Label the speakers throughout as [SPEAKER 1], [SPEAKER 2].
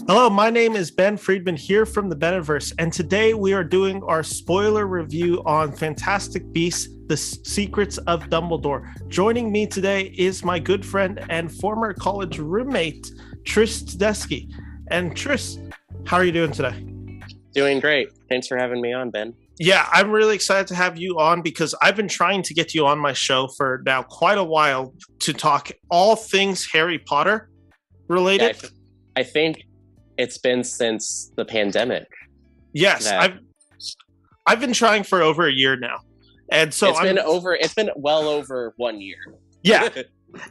[SPEAKER 1] Hello, my name is Ben Friedman here from the Beniverse, and today we are doing our spoiler review on Fantastic Beasts: The Secrets of Dumbledore. Joining me today is my good friend and former college roommate, Tris Tedeschi. And Tris, how are you doing today?
[SPEAKER 2] Doing great. Thanks for having me on, Ben.
[SPEAKER 1] Yeah, I'm really excited to have you on because I've been trying to get you on my show for now quite a while to talk all things Harry Potter related.
[SPEAKER 2] Yeah, I think it's been since the pandemic.
[SPEAKER 1] Yes, I've been trying for over a year now. And so
[SPEAKER 2] it's been well over 1 year.
[SPEAKER 1] Yeah.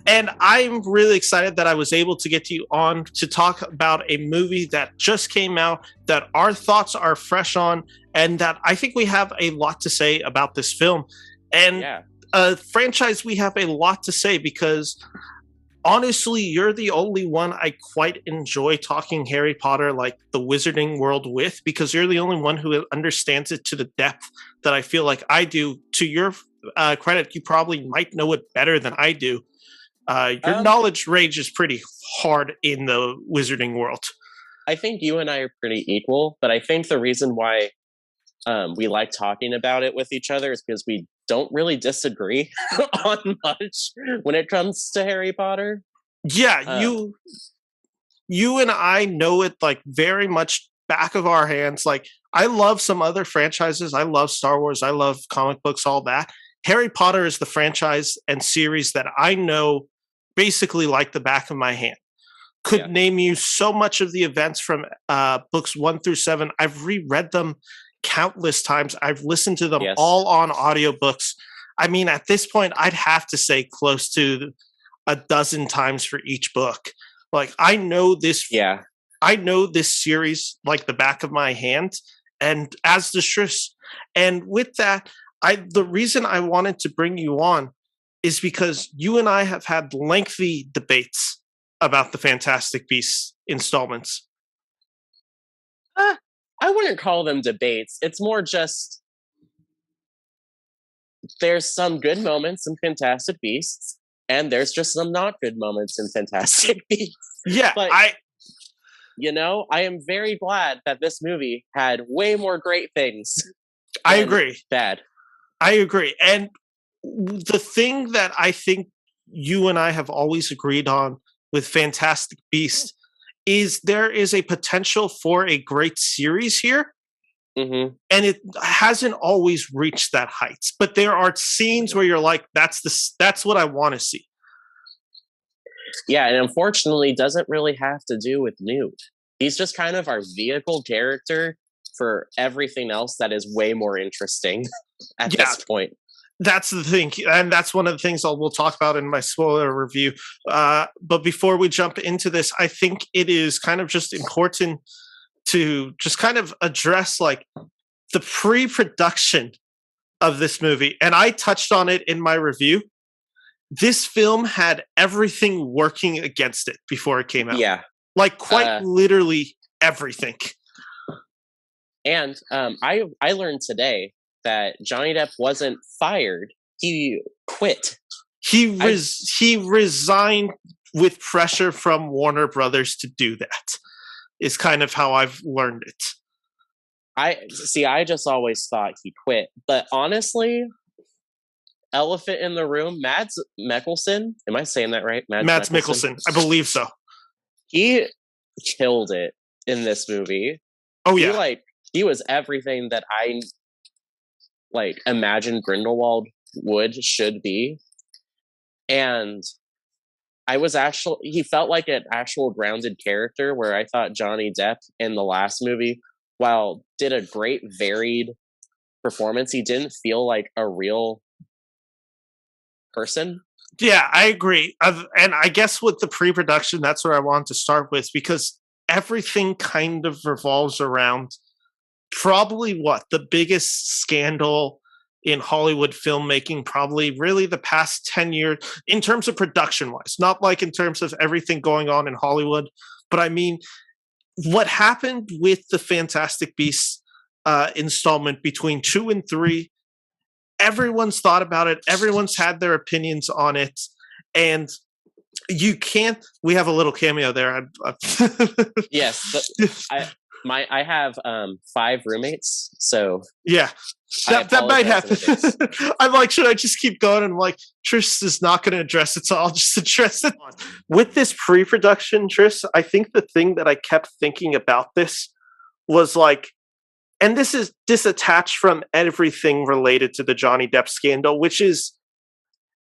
[SPEAKER 1] And I'm really excited that I was able to get you on to talk about a movie that just came out, that our thoughts are fresh on, and that I think we have a lot to say about this film. And a franchise we have a lot to say because honestly, you're the only one I quite enjoy talking Harry Potter, like the wizarding world with, because you're the only one who understands it to the depth that I feel like I do. To your credit, you probably might know it better than I do. Your knowledge range is pretty hard in the wizarding world.
[SPEAKER 2] I think you and I are pretty equal, but I think the reason why we like talking about it with each other is because we don't really disagree on much when it comes to Harry Potter.
[SPEAKER 1] Yeah, you and I know it like very much back of our hands. Like, I love some other franchises. I love Star Wars. I love comic books, all that. Harry Potter is the franchise and series that I know basically like the back of my hand. Could name you so much of the events from books 1 through 7. I've reread them countless times. I've listened to them all on audiobooks. I mean, at this point, I'd have to say close to a dozen times for each book. Like, I know this. Yeah, I know this series like the back of my hand, and as the Tris. And with that, the reason I wanted to bring you on is because you and I have had lengthy debates about the Fantastic Beasts installments.
[SPEAKER 2] I wouldn't call them debates. It's more just there's some good moments in Fantastic Beasts, and there's just some not good moments in Fantastic Beasts.
[SPEAKER 1] Yeah,
[SPEAKER 2] but I am very glad that this movie had way more great things.
[SPEAKER 1] I agree.
[SPEAKER 2] Bad.
[SPEAKER 1] I agree. And the thing that I think you and I have always agreed on with Fantastic Beasts is there is a potential for a great series here. Mm-hmm. And it hasn't always reached that heights. But there are scenes where you're like, that's what I want to see.
[SPEAKER 2] Yeah, and unfortunately doesn't really have to do with Newt. He's just kind of our vehicle character for everything else that is way more interesting at this point.
[SPEAKER 1] That's the thing, and that's one of the things we'll talk about in my spoiler review. But before we jump into this, I think it is kind of just important to just kind of address like the pre-production of this movie. And I touched on it in my review. This film had everything working against it before it came out.
[SPEAKER 2] Yeah.
[SPEAKER 1] Like quite literally everything.
[SPEAKER 2] And I learned today that Johnny Depp wasn't fired; he quit.
[SPEAKER 1] He resigned with pressure from Warner Brothers to do that. Is kind of how I've learned it.
[SPEAKER 2] I just always thought he quit, but honestly, elephant in the room, Mads Mickelson. Am I saying that right?
[SPEAKER 1] Mads Mickelson. I believe so.
[SPEAKER 2] He killed it in this movie.
[SPEAKER 1] Oh yeah,
[SPEAKER 2] he was everything that I imagine Grindelwald should be. And he felt like an actual grounded character, where I thought Johnny Depp in the last movie, while did a great varied performance, he didn't feel like a real person.
[SPEAKER 1] Yeah, I agree. And I guess with the pre-production, that's where I wanted to start with, because everything kind of revolves around probably the biggest scandal in Hollywood filmmaking, probably really the past 10 years in terms of production wise, not like in terms of everything going on in Hollywood. But I mean, what happened with the Fantastic Beasts installment between 2 and 3, everyone's thought about it. Everyone's had their opinions on it. And You can't. We have a little cameo there.
[SPEAKER 2] Yes, I have 5 roommates, so
[SPEAKER 1] yeah, that might happen. I'm like, should I just keep going? And I'm like, Trish is not going to address it, so I'll just address it. With this pre-production, Trish, I think the thing that I kept thinking about this was like, and this is disattached from everything related to the Johnny Depp scandal, which is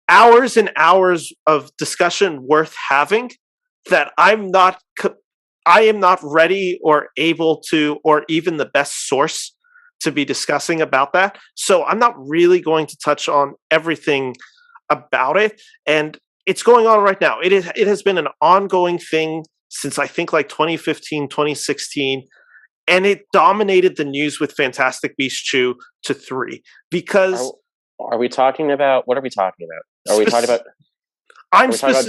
[SPEAKER 1] hours and hours of discussion worth having that I am not ready or able to, or even the best source to be discussing about that. So I'm not really going to touch on everything about it. And it's going on right now. It has been an ongoing thing since I think like 2015, 2016. And it dominated the news with Fantastic Beasts 2 to 3 because
[SPEAKER 2] are we talking about, what are we talking about? Are we talking about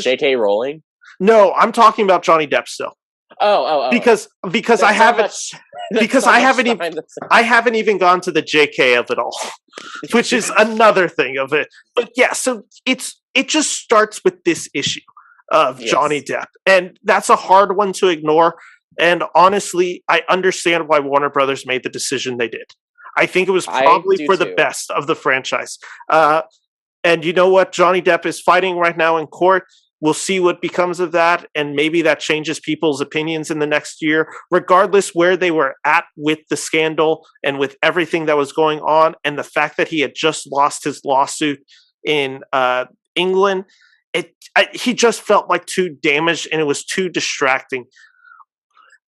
[SPEAKER 2] J.K. Rowling?
[SPEAKER 1] No, I'm talking about Johnny Depp still.
[SPEAKER 2] Oh.
[SPEAKER 1] Because I haven't I haven't even gone to the JK of it all, which is another thing of it. But yeah, so it just starts with this issue of Johnny Depp, and that's a hard one to ignore. And honestly, I understand why Warner Brothers made the decision they did. I think it was probably for the best of the franchise. And you know what? Johnny Depp is fighting right now in court. We'll see what becomes of that. And maybe that changes people's opinions in the next year, regardless where they were at with the scandal and with everything that was going on. And the fact that he had just lost his lawsuit in England, he just felt like too damaged and it was too distracting.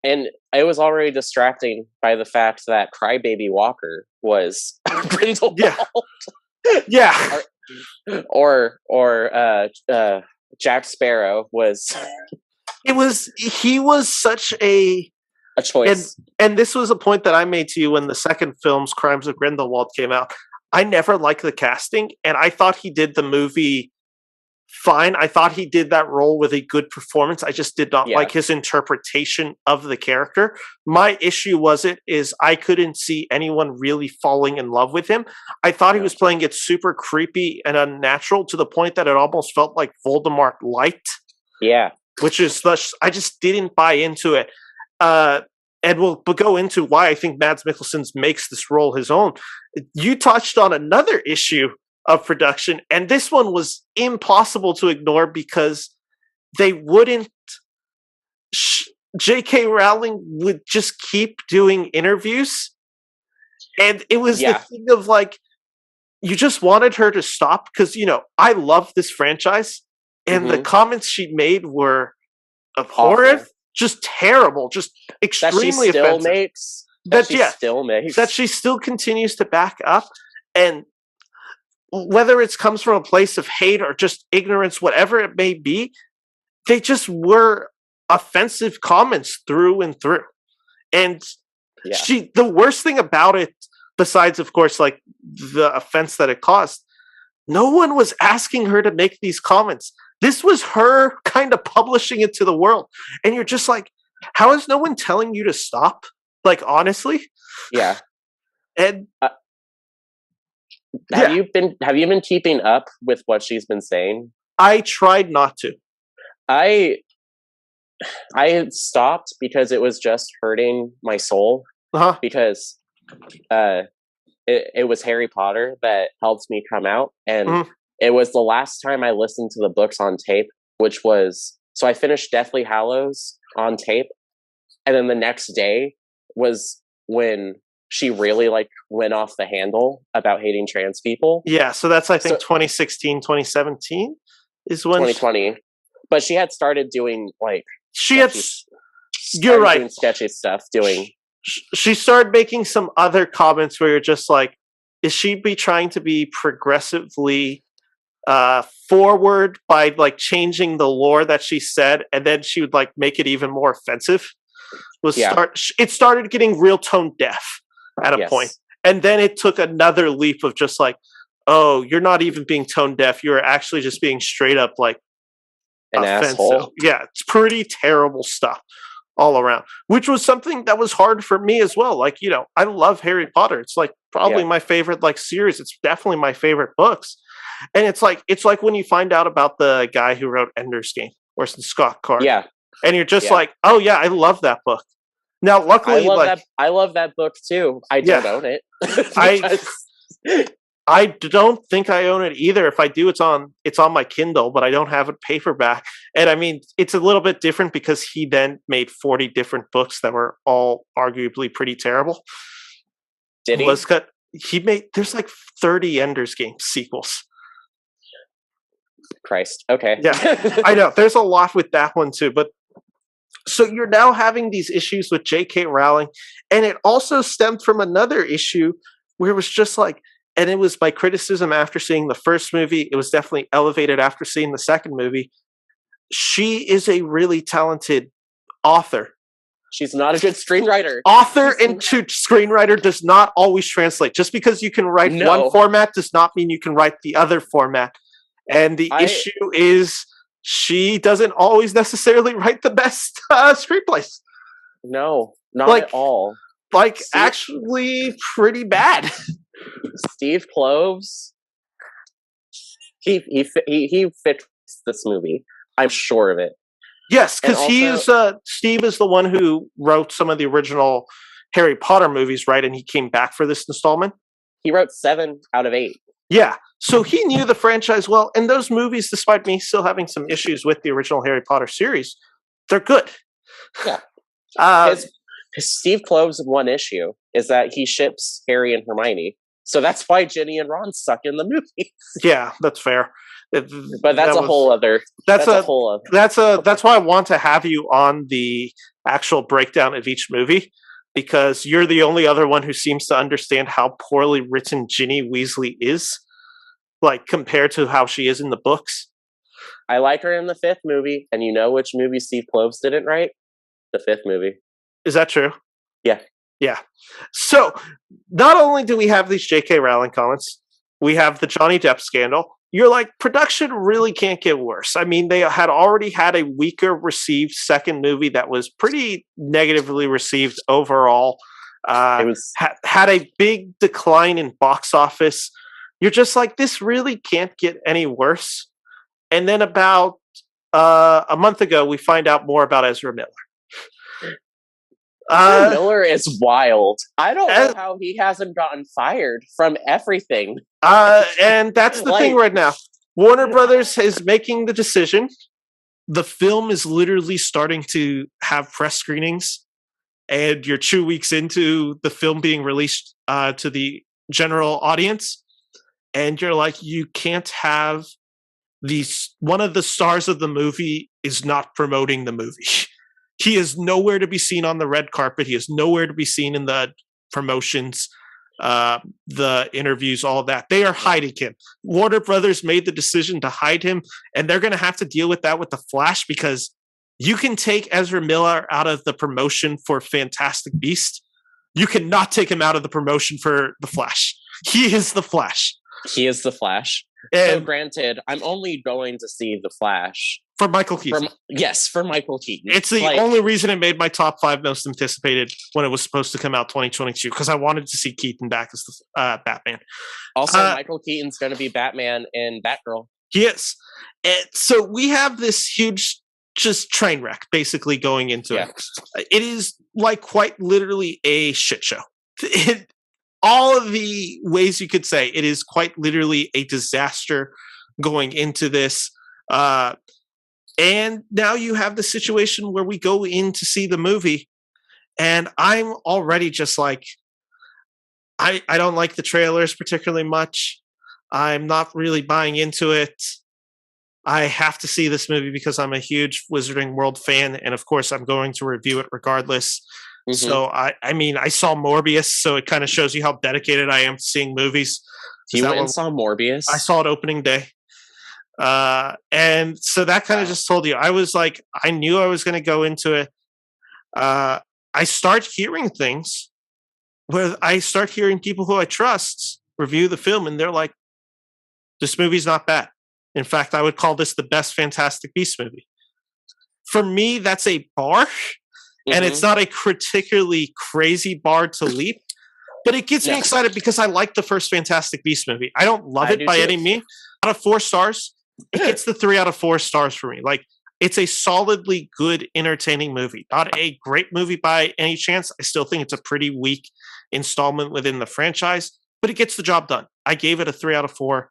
[SPEAKER 2] And it was already distracting by the fact that Crybaby Walker was Grindelwald.
[SPEAKER 1] Yeah.
[SPEAKER 2] Or Jack Sparrow was.
[SPEAKER 1] He was such a
[SPEAKER 2] choice.
[SPEAKER 1] And this was a point that I made to you when the second film's Crimes of Grindelwald came out. I never liked the casting, and I thought he did the movie fine. I thought he did that role with a good performance. I just did not like his interpretation of the character. My issue is I couldn't see anyone really falling in love with him. I thought he was playing it super creepy and unnatural to the point that it almost felt like Voldemort light.
[SPEAKER 2] Yeah.
[SPEAKER 1] Which is, I just didn't buy into it. And we'll go into why I think Mads Mikkelsen makes this role his own. You touched on another issue of production, and this one was impossible to ignore because they wouldn't. J.K. Rowling would just keep doing interviews, and it was the thing of like, you just wanted her to stop because I love this franchise, and the comments she made were abhorrent, just terrible, just extremely offensive. That she still continues to back up, and whether it comes from a place of hate or just ignorance, whatever it may be, they just were offensive comments through and through. And the worst thing about it, besides, of course, like the offense that it caused, no one was asking her to make these comments. This was her kind of publishing it to the world. And you're just like, how is no one telling you to stop? Like, honestly?
[SPEAKER 2] Yeah.
[SPEAKER 1] And
[SPEAKER 2] have you been keeping up with what she's been saying?
[SPEAKER 1] I tried not to.
[SPEAKER 2] I stopped because it was just hurting my soul. Because it was Harry Potter that helped me come out, and it was the last time I listened to the books on tape, which was, so I finished Deathly Hallows on tape, and then the next day was when she really went off the handle about hating trans people.
[SPEAKER 1] Yeah, so that's I think 2016, 2017 is when
[SPEAKER 2] 2020. But she had started doing
[SPEAKER 1] you're right,
[SPEAKER 2] doing sketchy stuff.
[SPEAKER 1] She started making some other comments where you're just like, is she trying to be progressively forward by changing the lore that she said, and then she would make it even more offensive? It started getting real tone deaf at a point. And then it took another leap of just oh, you're not even being tone deaf. You're actually just being straight up
[SPEAKER 2] an
[SPEAKER 1] offensive.
[SPEAKER 2] Asshole.
[SPEAKER 1] Yeah, it's pretty terrible stuff all around, which was something that was hard for me as well. I love Harry Potter. It's probably my favorite series. It's definitely my favorite books. And it's like when you find out about the guy who wrote Ender's Game, Orson Scott Card.
[SPEAKER 2] Yeah.
[SPEAKER 1] And you're just like, oh yeah, I love that book. Now, luckily,
[SPEAKER 2] I love that book too. I don't own it.
[SPEAKER 1] I don't think I own it either. If I do, it's on my Kindle, but I don't have it paperback. And I mean, it's a little bit different because he then made 40 different books that were all arguably pretty terrible.
[SPEAKER 2] Did he?
[SPEAKER 1] There's like 30 Ender's Game sequels.
[SPEAKER 2] Christ. Okay.
[SPEAKER 1] Yeah, I know. There's a lot with that one too. But so you're now having these issues with J.K. Rowling, and it also stemmed from another issue where it was just like, and it was my criticism after seeing the first movie. It was definitely elevated after seeing the second movie. She is a really talented author.
[SPEAKER 2] She's not a good screenwriter.
[SPEAKER 1] Author into screenwriter does not always translate. Just because you can write one format does not mean you can write the other format. And the issue is she doesn't always necessarily write the best screenplays.
[SPEAKER 2] No, not at all.
[SPEAKER 1] Actually pretty bad.
[SPEAKER 2] Steve Kloves, he fixed this movie. I'm sure of it.
[SPEAKER 1] Yes, because Steve is the one who wrote some of the original Harry Potter movies, right? And he came back for this installment.
[SPEAKER 2] He wrote 7 out of 8.
[SPEAKER 1] Yeah, so he knew the franchise well, and those movies, despite me still having some issues with the original Harry Potter series, they're good.
[SPEAKER 2] Yeah. His Steve Kloves' one issue is that he ships Harry and Hermione, so that's why Ginny and Ron suck in the movie.
[SPEAKER 1] Yeah, that's fair.
[SPEAKER 2] But that's a whole other. That's
[SPEAKER 1] why I want to have you on the actual breakdown of each movie, because you're the only other one who seems to understand how poorly written Ginny Weasley is, like compared to how she is in the books.
[SPEAKER 2] I like her in the 5th movie, and you know which movie Steve Kloves didn't write? The 5th movie.
[SPEAKER 1] Is that true?
[SPEAKER 2] Yeah.
[SPEAKER 1] Yeah. So not only do we have these J.K. Rowling comments, we have the Johnny Depp scandal. You're like, production really can't get worse. I mean, they had already had a weaker received second movie that was pretty negatively received overall. Had a big decline in box office. You're just like, this really can't get any worse. And then about a month ago, we find out more about Ezra Miller.
[SPEAKER 2] Miller is wild. I don't know how he hasn't gotten fired from everything.
[SPEAKER 1] And that's the thing right now. Warner Brothers is making the decision. The film is literally starting to have press screenings, and you're 2 weeks into the film being released to the general audience, and you're like, you can't have one of the stars of the movie is not promoting the movie. He is nowhere to be seen on the red carpet. He is nowhere to be seen in the promotions, the interviews, all that. They are hiding him. Warner Brothers made the decision to hide him, and they're going to have to deal with that with The Flash, because you can take Ezra Miller out of the promotion for Fantastic Beast. You cannot take him out of the promotion for The Flash. He is The Flash.
[SPEAKER 2] He is The Flash. So granted, I'm only going to see The Flash
[SPEAKER 1] for Michael Keaton.
[SPEAKER 2] For Michael Keaton.
[SPEAKER 1] It's the only reason it made my top 5 most anticipated when it was supposed to come out 2022, because I wanted to see Keaton back as the Batman.
[SPEAKER 2] Also, Michael Keaton's going to be Batman in Batgirl.
[SPEAKER 1] He is. And so we have this huge just train wreck basically going into it. It is like quite literally a shit show. All of the ways you could say it is quite literally a disaster going into this. And now you have the situation where we go in to see the movie, and I'm already just like, I don't like the trailers particularly much. I'm not really buying into it. I have to see this movie because I'm a huge Wizarding World fan, and of course I'm going to review it regardless. Mm-hmm. So I mean, I saw Morbius, so it kind of shows you how dedicated I am to seeing movies.
[SPEAKER 2] You went and saw Morbius?
[SPEAKER 1] I saw it opening day. And so that kind of just told you, I was like, I knew I was going to go into it. I start hearing things where I start hearing people who I trust review the film, and they're like, this movie's not bad. In fact, I would call this the best Fantastic Beasts movie. For me, that's a bar. And it's not a particularly crazy bar to leap, but it gets me excited because I like the first Fantastic Beasts movie. I don't love it by any means. Out of 4 stars, it gets the 3 out of 4 stars for me. Like, It's a solidly good, entertaining movie. Not a great movie by any chance. I still think it's a pretty weak installment within the franchise, but it gets the job done. I gave it a 3 out of 4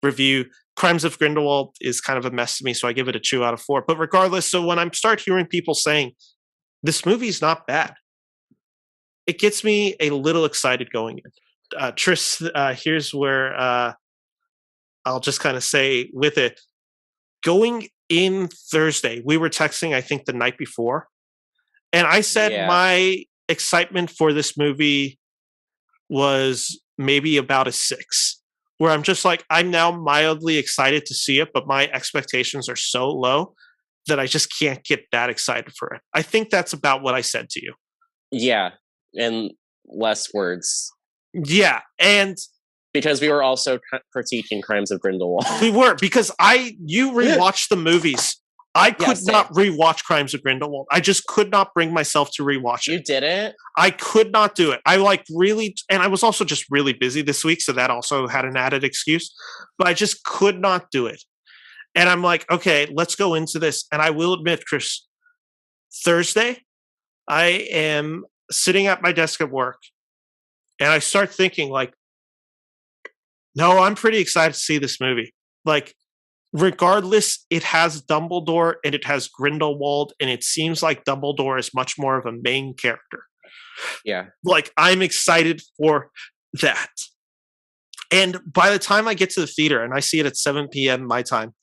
[SPEAKER 1] review. Crimes of Grindelwald is kind of a mess to me, so I give it a 2 out of 4. But regardless, so when I start hearing people saying this movie's not bad, it gets me a little excited going in. Tris, here's where I'll just kind of say with it. Going in Thursday, we were texting, I think, the night before. And I said my excitement for this movie was maybe about a 6, where I'm just like, I'm now mildly excited to see it, but my expectations are so low that I just can't get that excited for it. I think that's about what I said to you.
[SPEAKER 2] Yeah, in less words.
[SPEAKER 1] Yeah, and
[SPEAKER 2] because we were also critiquing Crimes of Grindelwald.
[SPEAKER 1] We were, because you rewatched the movies. I could not rewatch Crimes of Grindelwald. I just could not bring myself to rewatch it.
[SPEAKER 2] You didn't?
[SPEAKER 1] I could not do it. I really, and I was also just really busy this week, so that also had an added excuse. But I just could not do it. And I'm like, okay, let's go into this. And I will admit, Chris, Thursday, I am sitting at my desk at work, and I start thinking, like, no, I'm pretty excited to see this movie. Like, regardless, it has Dumbledore and it has Grindelwald, and it seems like Dumbledore is much more of a main character.
[SPEAKER 2] Yeah.
[SPEAKER 1] Like, I'm excited for that. And by the time I get to the theater, and I see it at 7 p.m. my time,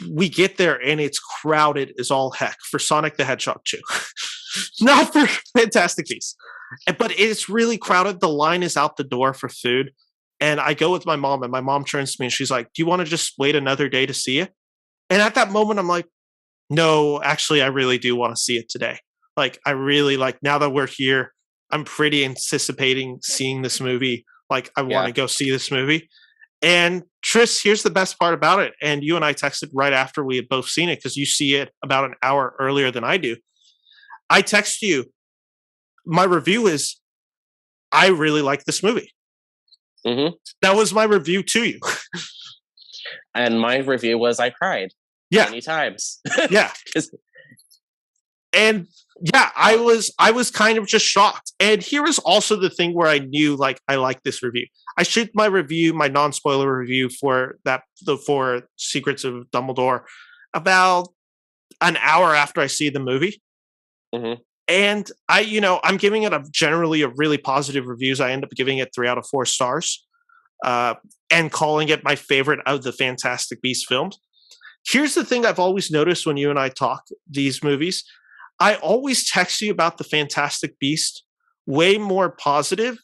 [SPEAKER 1] we get there and it's crowded as all heck for Sonic the Hedgehog 2. Not for Fantastic Beasts. But it's really crowded. The line is out the door for food. And I go with my mom, and my mom turns to me and she's like, do you want to just wait another day to see it? And at that moment, I'm like, no, actually, I really do want to see it today. Like, I really, like, now that we're here, I'm pretty anticipating seeing this movie. Like, I want to go see this movie. And Tris, here's the best part about it. And you and I texted right after we had both seen it, because you see it about an hour earlier than I do. I text you. My review is, I really like this movie.
[SPEAKER 2] Mm-hmm.
[SPEAKER 1] That was my review to you.
[SPEAKER 2] And my review was, I cried many times.
[SPEAKER 1] Yeah. And yeah, I was kind of just shocked. And here is also the thing where I knew, like, I like this review. I shoot my review, my non-spoiler review for Secrets of Dumbledore, about an hour after I see the movie.
[SPEAKER 2] Mm-hmm.
[SPEAKER 1] And I'm giving it generally a really positive reviews. I end up giving it 3 out of 4 stars, and calling it my favorite of the Fantastic Beasts films. Here's the thing I've always noticed when you and I talk these movies. I always text you about the Fantastic Beast way more positive,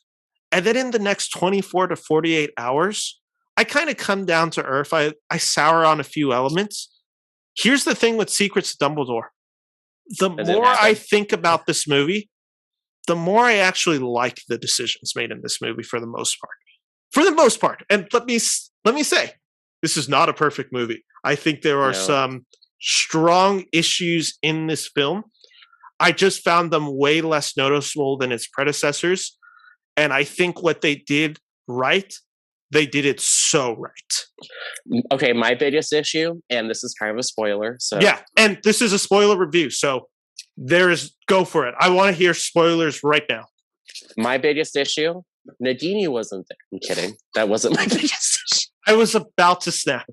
[SPEAKER 1] and then in the next 24 to 48 hours, I kind of come down to earth. I sour on a few elements. Here's the thing with Secrets of Dumbledore. The more I think about this movie, the more I actually like the decisions made in this movie for the most part. For the most part. And let me say, this is not a perfect movie. I think there are some strong issues in this film. I just found them way less noticeable than its predecessors. And I think what they did right, they did it so right.
[SPEAKER 2] Okay, my biggest issue, and this is kind of a spoiler, so
[SPEAKER 1] yeah, and this is a spoiler review, so go for it. I want to hear spoilers right now.
[SPEAKER 2] My biggest issue, Nagini wasn't there. I'm kidding. That wasn't my biggest issue.
[SPEAKER 1] I was about to snap.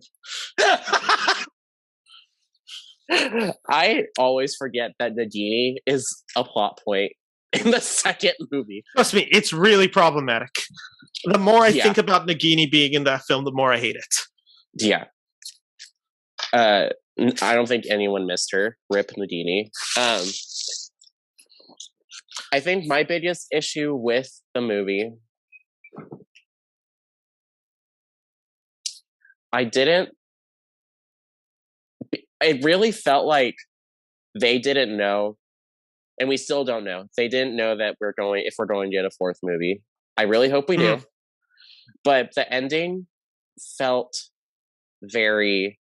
[SPEAKER 2] I always forget that Nagini is a plot point in the second movie.
[SPEAKER 1] Trust me, it's really problematic. The more I think about Nagini being in that film, the more I hate it.
[SPEAKER 2] Yeah. I don't think anyone missed her. Rip Nagini. I think my biggest issue with the movie, it really felt like they didn't know, and we still don't know. They didn't know that if we're going to get a 4th movie. I really hope we do. But the ending felt very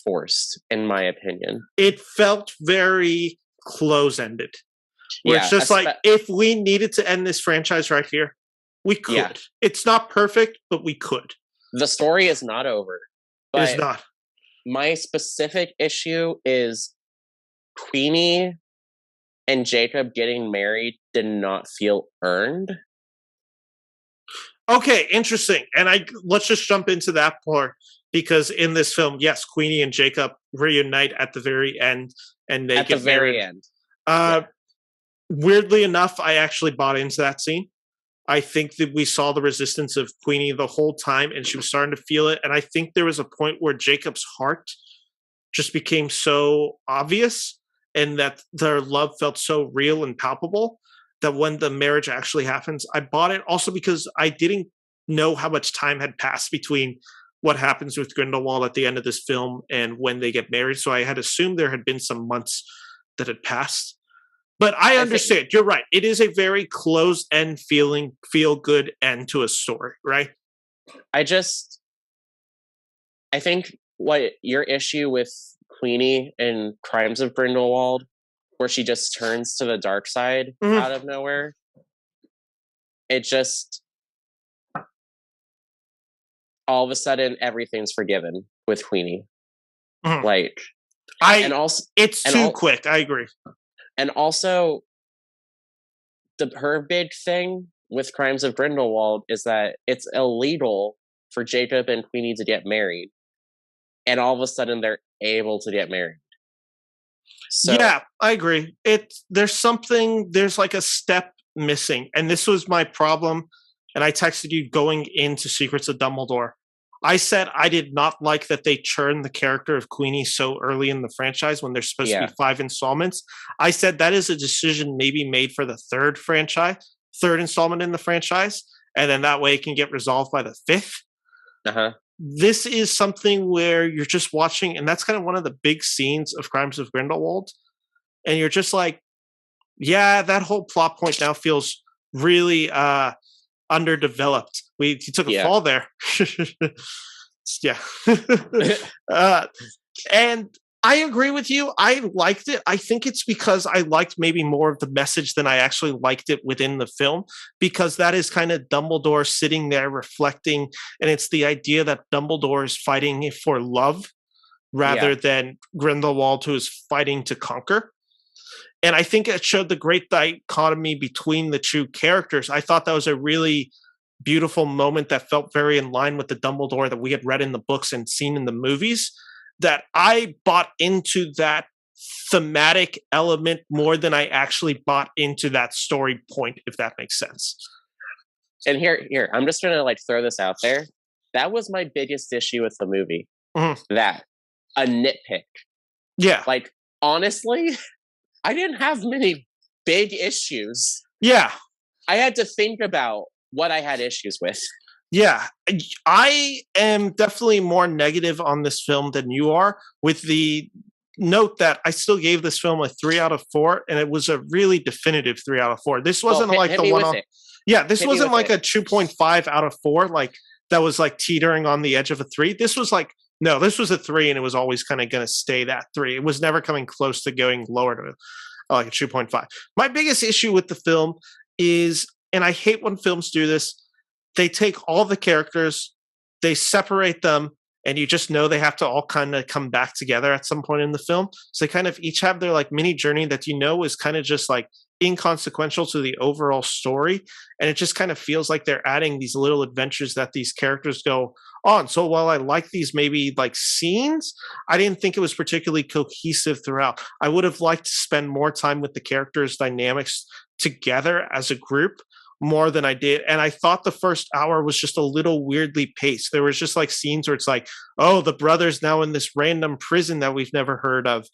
[SPEAKER 2] forced, in my opinion.
[SPEAKER 1] It felt very close-ended. Where it's just like, if we needed to end this franchise right here, we could. Yeah. It's not perfect, but we could.
[SPEAKER 2] The story is not over.
[SPEAKER 1] But it's not.
[SPEAKER 2] my specific issue is Queenie and Jacob getting married did not feel earned.
[SPEAKER 1] Okay, interesting. And let's just jump into that part, because in this film, yes, Queenie and Jacob reunite at the very end and they
[SPEAKER 2] At
[SPEAKER 1] get
[SPEAKER 2] the very
[SPEAKER 1] married.
[SPEAKER 2] end.
[SPEAKER 1] Weirdly enough, I actually bought into that scene. I think that we saw the resistance of Queenie the whole time and she was starting to feel it. And I think there was a point where Jacob's heart just became so obvious and that their love felt so real and palpable that when the marriage actually happens, I bought it also because I didn't know how much time had passed between what happens with Grindelwald at the end of this film and when they get married. So I had assumed there had been some months that had passed. But I understand. You're right. It is a very closed end feeling, feel good end to a story, right?
[SPEAKER 2] I think what your issue with Queenie in Crimes of Grindelwald, where she just turns to the dark side out of nowhere, it just all of a sudden everything's forgiven with Queenie. Like,
[SPEAKER 1] it's too quick. I agree.
[SPEAKER 2] And also, her big thing with Crimes of Grindelwald is that it's illegal for Jacob and Queenie to get married. And all of a sudden, they're able to get married. So,
[SPEAKER 1] yeah, I agree. There's like a step missing. And this was my problem. And I texted you going into Secrets of Dumbledore. I said I did not like that they churned the character of Queenie so early in the franchise when there's supposed to be 5 installments. I said that is a decision maybe made for the third installment in the franchise, and then that way it can get resolved by the 5th. This is something where you're just watching, and that's kind of one of the big scenes of Crimes of Grindelwald, and you're just like, yeah, that whole plot point now feels really underdeveloped. He took a fall there. Yeah. And I agree with you. I liked it. I think it's because I liked maybe more of the message than I actually liked it within the film, because that is kind of Dumbledore sitting there reflecting, and it's the idea that Dumbledore is fighting for love rather than Grindelwald, who is fighting to conquer. And I think it showed the great dichotomy between the two characters. I thought that was a really beautiful moment that felt very in line with the Dumbledore that we had read in the books and seen in the movies, that I bought into that thematic element more than I actually bought into that story point, if that makes sense.
[SPEAKER 2] And here, I'm just going to like throw this out there. That was my biggest issue with the movie. That, a nitpick.
[SPEAKER 1] Yeah.
[SPEAKER 2] Like, honestly, I didn't have many big issues.
[SPEAKER 1] Yeah.
[SPEAKER 2] I had to think about what I had issues with.
[SPEAKER 1] Yeah. I am definitely more negative on this film than you are, with the note that I still gave this film a 3 out of 4, and it was a really definitive 3 out of 4. This wasn't like the one on... Yeah, this wasn't like a 2.5 out of 4, like that was like teetering on the edge of a 3. This was like, no, this was a 3, and it was always kind of going to stay that 3. It was never coming close to going lower to like a 2.5. My biggest issue with the film is, and I hate when films do this, they take all the characters, they separate them, and you just know they have to all kind of come back together at some point in the film. So they kind of each have their like mini journey that you know is kind of just like inconsequential to the overall story. And it just kind of feels like they're adding these little adventures that these characters go on. So while I like these maybe like scenes, I didn't think it was particularly cohesive throughout. I would have liked to spend more time with the characters' dynamics together as a group more than I did. And I thought the first hour was just a little weirdly paced. There was just like scenes where it's like, oh, the brother's now in this random prison that we've never heard of.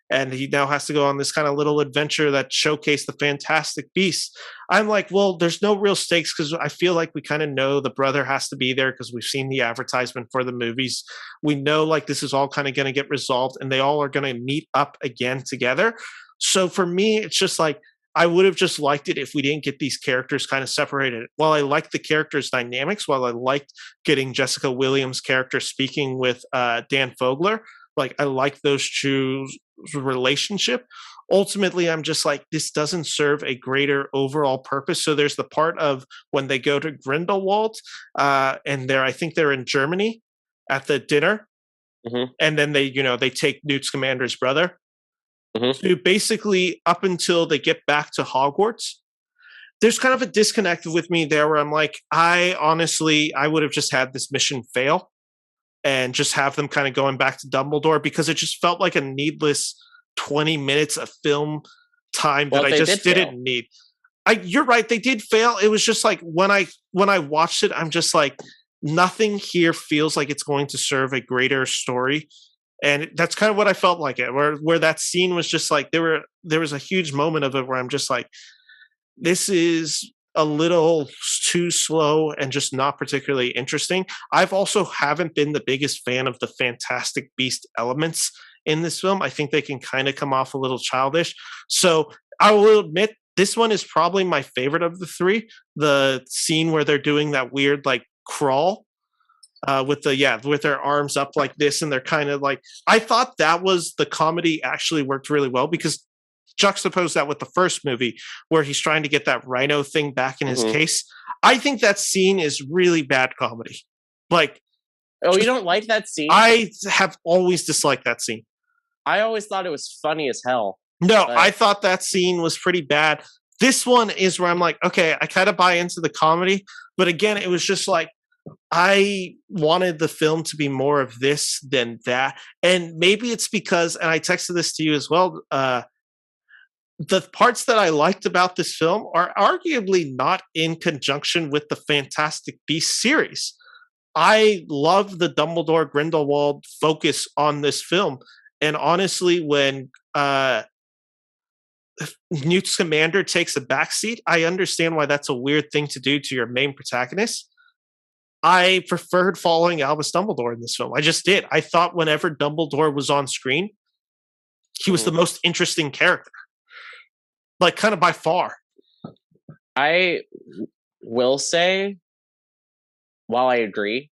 [SPEAKER 1] And he now has to go on this kind of little adventure that showcased the Fantastic Beasts. I'm like, well, there's no real stakes because I feel like we kind of know the brother has to be there because we've seen the advertisement for the movies. We know like this is all kind of going to get resolved and they all are going to meet up again together. So for me, it's just like, I would have just liked it if we didn't get these characters kind of separated. While I liked the characters' dynamics, while I liked getting Jessica Williams' character speaking with Dan Fogler, like I like those two relationship. Ultimately, I'm just like, this doesn't serve a greater overall purpose. So there's the part of when they go to Grindelwald, and I think they're in Germany at the dinner.
[SPEAKER 2] Mm-hmm.
[SPEAKER 1] and then they take Newt Scamander's brother.
[SPEAKER 2] Mm-hmm.
[SPEAKER 1] To basically up until they get back to Hogwarts. There's kind of a disconnect with me there where I'm like, I would have just had this mission fail and just have them kind of going back to Dumbledore, because it just felt like a needless 20 minutes of film time that I just didn't need. You're right, they did fail. It was just like when I watched it, I'm just like, nothing here feels like it's going to serve a greater story. And that's kind of what I felt like it, where that scene was just like, there was a huge moment of it where I'm just like, this is a little too slow and just not particularly interesting. I've also haven't been the biggest fan of the Fantastic Beast elements in this film. I think they can kind of come off a little childish. So I will admit, this one is probably my favorite of the three. The scene where they're doing that weird like crawl with their arms up like this, and they're kind of like, I thought that was the comedy actually worked really well, because juxtapose that with the first movie where he's trying to get that rhino thing back in his case. I think that scene is really bad comedy. Like,
[SPEAKER 2] you don't like that scene?
[SPEAKER 1] I have always disliked that scene.
[SPEAKER 2] I always thought it was funny as hell.
[SPEAKER 1] No, I thought that scene was pretty bad. This one is where I'm like, okay, I kind of buy into the comedy, but again, it was just like, I wanted the film to be more of this than that. And maybe it's because, and I texted this to you as well, the parts that I liked about this film are arguably not in conjunction with the Fantastic Beasts series. I love the Dumbledore Grindelwald focus on this film. And honestly, when Newt Scamander takes a backseat, I understand why that's a weird thing to do to your main protagonist. I preferred following Albus Dumbledore in this film. I just did. I thought whenever Dumbledore was on screen, he was the most interesting character. Like, kind of by far.
[SPEAKER 2] I will say, while I agree,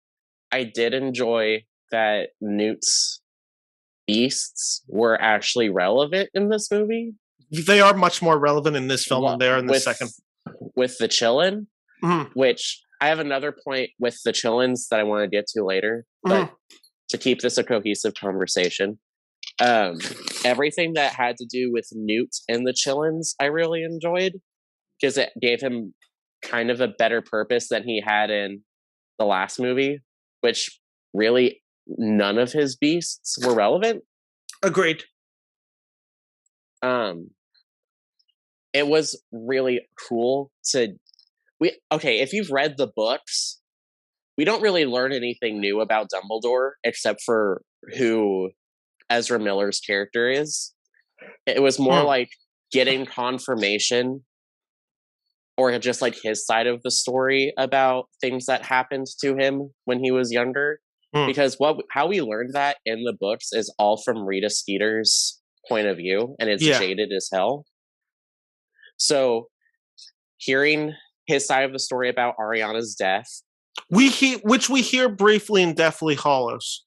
[SPEAKER 2] I did enjoy that Newt's beasts were actually relevant in this movie.
[SPEAKER 1] They are much more relevant in this film than they are in the second.
[SPEAKER 2] With the Chillin, which I have another point with the Chillins that I want to get to later, but to keep this a cohesive conversation, everything that had to do with Newt and the Chillins I really enjoyed, because it gave him kind of a better purpose than he had in the last movie, which really none of his beasts were relevant.
[SPEAKER 1] Agreed.
[SPEAKER 2] It was really cool to if you've read the books, we don't really learn anything new about Dumbledore except for who Ezra Miller's character is. It was more like getting confirmation, or just like his side of the story about things that happened to him when he was younger. Because how we learned that in the books is all from Rita Skeeter's point of view, and it's jaded as hell. So hearing his side of the story about Ariana's death,
[SPEAKER 1] which we hear briefly in Deathly Hallows.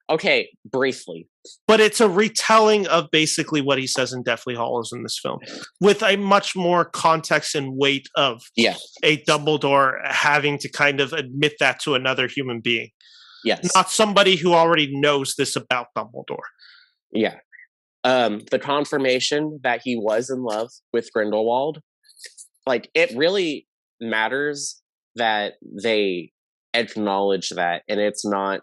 [SPEAKER 2] Okay, briefly.
[SPEAKER 1] But it's a retelling of basically what he says in Deathly Hallows in this film, with a much more context and weight of a Dumbledore having to kind of admit that to another human being.
[SPEAKER 2] Yes.
[SPEAKER 1] Not somebody who already knows this about Dumbledore.
[SPEAKER 2] Yeah. The confirmation that he was in love with Grindelwald, like, it really matters that they acknowledge that, and it's not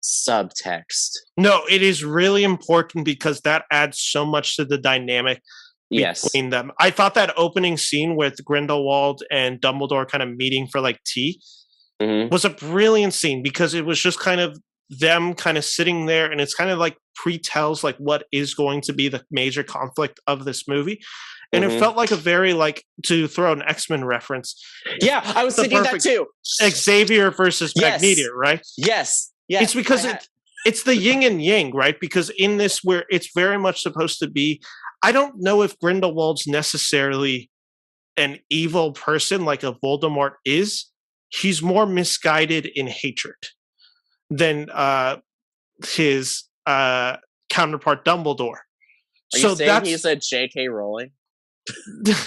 [SPEAKER 2] subtext.
[SPEAKER 1] No, it is really important because that adds so much to the dynamic between them. I thought that opening scene with Grindelwald and Dumbledore kind of meeting for like tea was a brilliant scene, because it was just kind of them kind of sitting there, and it's kind of like pre-tells like what is going to be the major conflict of this movie. And it felt like a very, like, to throw an X-Men reference.
[SPEAKER 2] Yeah, I was thinking that too.
[SPEAKER 1] Xavier versus Magneto, right?
[SPEAKER 2] Yes.
[SPEAKER 1] It's because it's the yin and yang, right? Because in this, where it's very much supposed to be, I don't know if Grindelwald's necessarily an evil person like a Voldemort is. He's more misguided in hatred than his counterpart Dumbledore.
[SPEAKER 2] Are you saying he's a J.K. Rowling?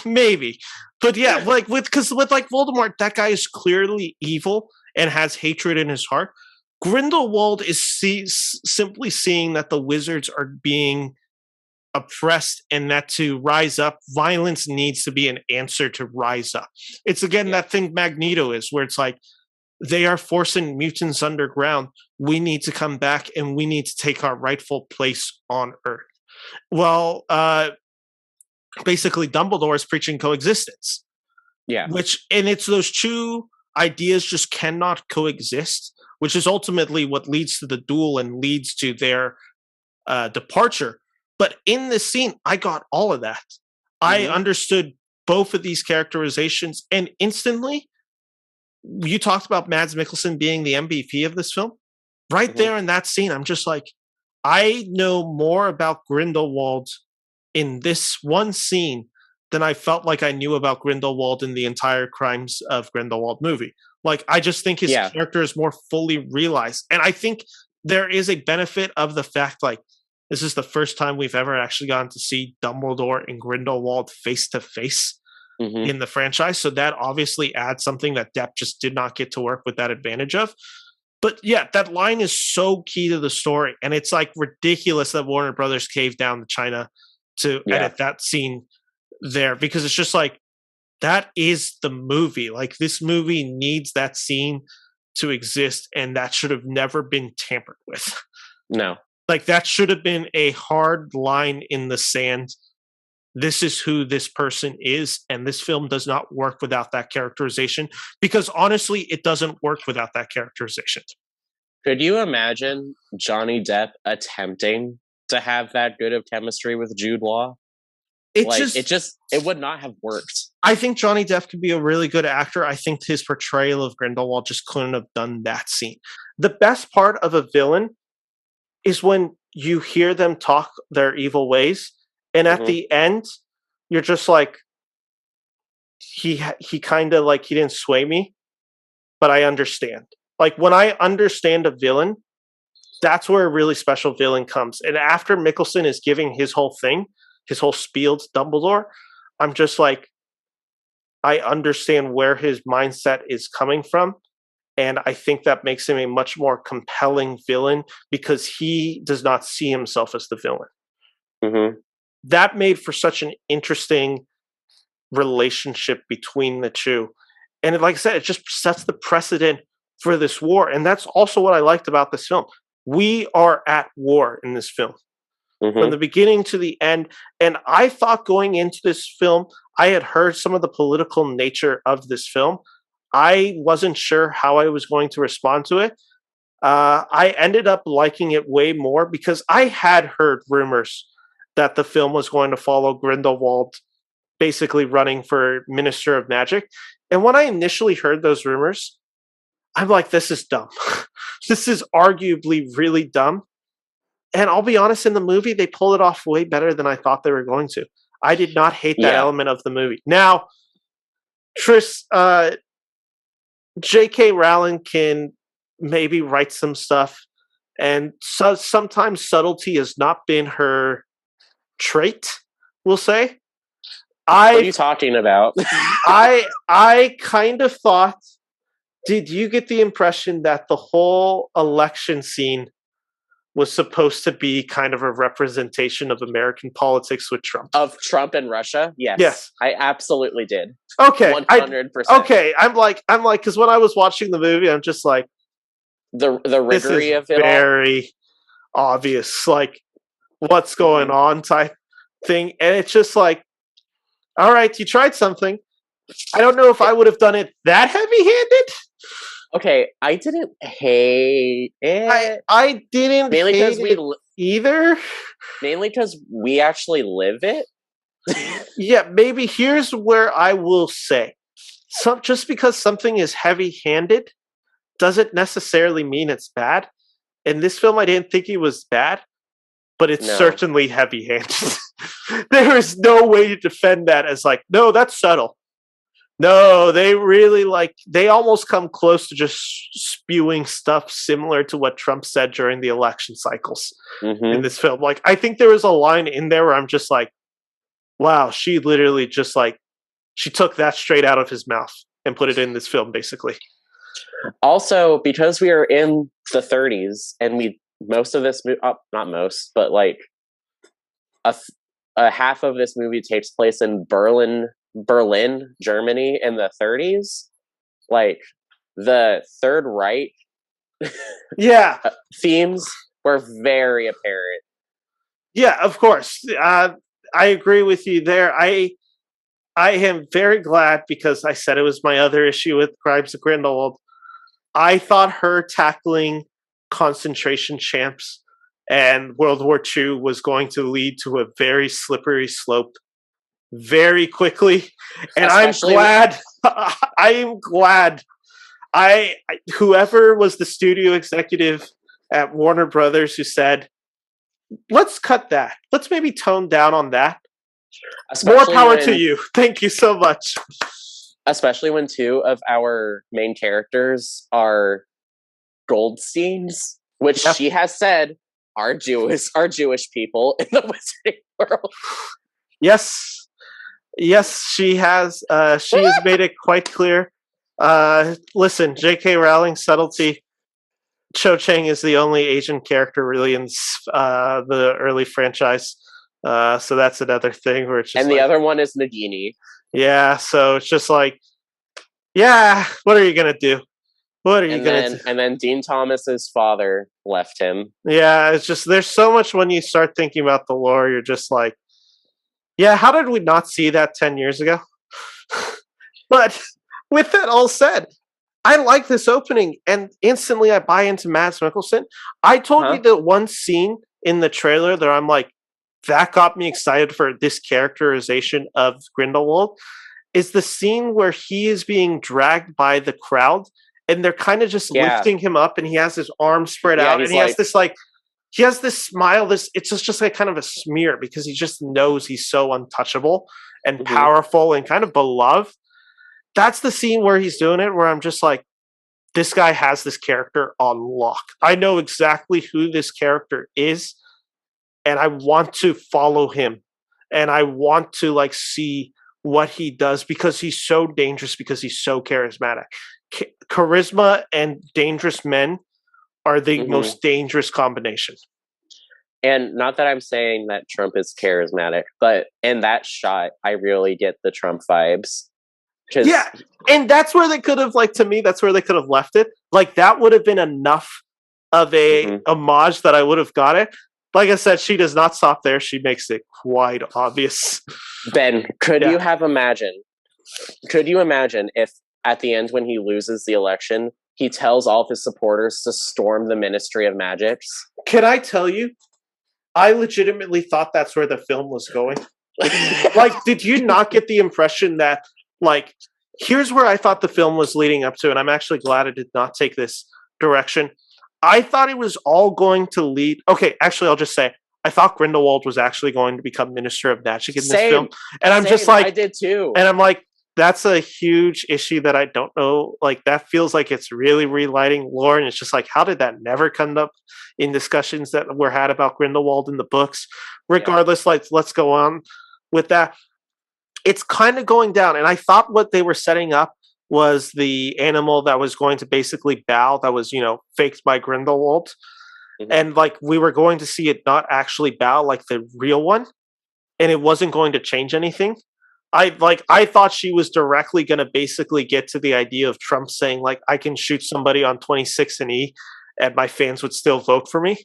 [SPEAKER 1] Maybe, but yeah, like with like Voldemort, that guy is clearly evil and has hatred in his heart. Grindelwald is simply seeing that the wizards are being oppressed and that to rise up, violence needs to be an answer to rise up. It's again that thing Magneto is, where it's like, they are forcing mutants underground. We need to come back and we need to take our rightful place on Earth. Well, basically, Dumbledore is preaching coexistence.
[SPEAKER 2] Yeah.
[SPEAKER 1] And it's those two ideas just cannot coexist, which is ultimately what leads to the duel and leads to their departure. But in this scene, I got all of that. I understood both of these characterizations, and instantly, you talked about Mads Mikkelsen being the MVP of this film. Right there in that scene, I'm just like, I know more about Grindelwald in this one scene than I felt like I knew about Grindelwald in the entire Crimes of Grindelwald movie. Like, I just think his character is more fully realized. And I think there is a benefit of the fact, like, this is the first time we've ever actually gotten to see Dumbledore and Grindelwald face to face in the franchise. So that obviously adds something that Depp just did not get to work with that advantage of. But yeah, that line is so key to the story. And it's like ridiculous that Warner Brothers caved down to China to edit that scene there, because it's just like, that is the movie. Like, this movie needs that scene to exist, and that should have never been tampered with.
[SPEAKER 2] No.
[SPEAKER 1] Like, that should have been a hard line in the sand. This is who this person is, and this film does not work without that characterization, because honestly, it doesn't work without that characterization.
[SPEAKER 2] Could you imagine Johnny Depp attempting to have that good of chemistry with Jude Law? It would not have worked.
[SPEAKER 1] I think Johnny Depp could be a really good actor. I think his portrayal of Grindelwald just couldn't have done that scene. The best part of a villain is when you hear them talk their evil ways, and at the end, you're just like, he kind of like, he didn't sway me, but I understand. Like, when I understand a villain, that's where a really special villain comes. And after Mickelson is giving his whole thing, his whole spiel to Dumbledore, I'm just like, I understand where his mindset is coming from. And I think that makes him a much more compelling villain, because he does not see himself as the villain. That made for such an interesting relationship between the two. And like I said, it just sets the precedent for this war. And that's also what I liked about this film. We are at war in this film. From the beginning to the end. And I thought going into this film, I had heard some of the political nature of this film. I wasn't sure how I was going to respond to it. I ended up liking it way more, because I had heard rumors that the film was going to follow Grindelwald basically running for Minister of Magic. And when I initially heard those rumors, I'm like, this is dumb. This is arguably really dumb. And I'll be honest, in the movie, they pull it off way better than I thought they were going to. I did not hate that element of the movie. Now, Tris, J.K. Rowling can maybe write some stuff, and sometimes subtlety has not been her trait, we'll say.
[SPEAKER 2] What are you talking about?
[SPEAKER 1] I kind of thought, did you get the impression that the whole election scene was supposed to be kind of a representation of American politics with Trump?
[SPEAKER 2] Of Trump and Russia? Yes. I absolutely did.
[SPEAKER 1] Okay.
[SPEAKER 2] 100%.
[SPEAKER 1] Okay. I'm like, because when I was watching the movie, I'm just like,
[SPEAKER 2] the riggery of it
[SPEAKER 1] very obvious, like, what's going on type thing. And it's just like, all right, you tried something. I don't know if I would have done it that heavy-handed.
[SPEAKER 2] Okay, I didn't hate it.
[SPEAKER 1] I didn't
[SPEAKER 2] mainly
[SPEAKER 1] hate it either.
[SPEAKER 2] Mainly because we actually live it.
[SPEAKER 1] Yeah, maybe here's where I will say. Just because something is heavy-handed doesn't necessarily mean it's bad. In this film, I didn't think it was bad, but it's certainly heavy-handed. There is no way to defend that as like, no, that's subtle. No, they really they almost come close to just spewing stuff similar to what Trump said during the election cycles in this film. Like, I think there was a line in there where I'm just like, wow, she literally just she took that straight out of his mouth and put it in this film, basically.
[SPEAKER 2] Also, because we are in the 30s, and most of this movie, not most, but like a half of this movie takes place in Berlin, Germany in the 30s. Like the Third Reich
[SPEAKER 1] Yeah.
[SPEAKER 2] themes were very apparent.
[SPEAKER 1] Yeah, of course. I agree with you there. I am very glad, because I said it was my other issue with Crimes of Grindelwald. I thought her tackling concentration camps and World War II was going to lead to a very slippery slope very quickly, and
[SPEAKER 2] Especially
[SPEAKER 1] I'm glad. I am glad. Whoever was the studio executive at Warner Brothers who said, "Let's cut that. Let's maybe tone down on that." More power to you. Thank you so much.
[SPEAKER 2] Especially when two of our main characters are Goldsteins, which she has said are Jewish people in the wizarding world.
[SPEAKER 1] Yes, she has. She has made it quite clear. Listen, J.K. Rowling's subtlety. Cho Chang is the only Asian character really in the early franchise. So that's another thing where it's just,
[SPEAKER 2] and the other one is Nagini.
[SPEAKER 1] Yeah, so it's just like, yeah, what are you gonna do? What are you gonna do?
[SPEAKER 2] And then Dean Thomas's father left him.
[SPEAKER 1] Yeah, it's just, there's so much when you start thinking about the lore, you're just like, yeah, how did we not see that 10 years ago? But with that all said, I like this opening, and instantly I buy into Mads Mickelson. I told you the one scene in the trailer that I'm like, that got me excited for this characterization of Grindelwald, is the scene where he is being dragged by the crowd, and they're kind of just lifting him up, and he has his arms spread out, and he has this he has this smile. It's just like kind of a smear, because he just knows he's so untouchable and powerful and kind of beloved. That's the scene where he's doing it, where I'm just like, this guy has this character on lock. I know exactly who this character is, and I want to follow him, and I want to like see what he does, because he's so dangerous, because he's so charismatic. Charisma and dangerous men are the most dangerous combination.
[SPEAKER 2] And not that I'm saying that Trump is charismatic, but in that shot, I really get the Trump vibes.
[SPEAKER 1] Yeah, and that's where they could have, like, to me, that's where they could have left it. Like, that would have been enough of a homage that I would have got it. Like I said, she does not stop there. She makes it quite obvious.
[SPEAKER 2] Ben, could you imagine if at the end, when he loses the election, he tells all of his supporters to storm the Ministry of Magics?
[SPEAKER 1] Can I tell you, I legitimately thought that's where the film was going. Like, did you not get the impression that, like, here's where I thought the film was leading up to, and I'm actually glad it did not take this direction. I thought it was all going to lead... Okay, actually, I'll just say, I thought Grindelwald was actually going to become Minister of Magic in this film. And I'm just like...
[SPEAKER 2] I did too.
[SPEAKER 1] And I'm like, that's a huge issue that I don't know. Like, that feels like it's really relighting lore, and it's just like, how did that never come up in discussions that were had about Grindelwald in the books? Regardless, like, let's go on with that. It's kind of going down, and I thought what they were setting up was the animal that was going to basically bow, that was, faked by Grindelwald. And, like, we were going to see it not actually bow like the real one, and it wasn't going to change anything. I thought she was directly going to basically get to the idea of Trump saying, like, I can shoot somebody on 26 and E, and my fans would still vote for me.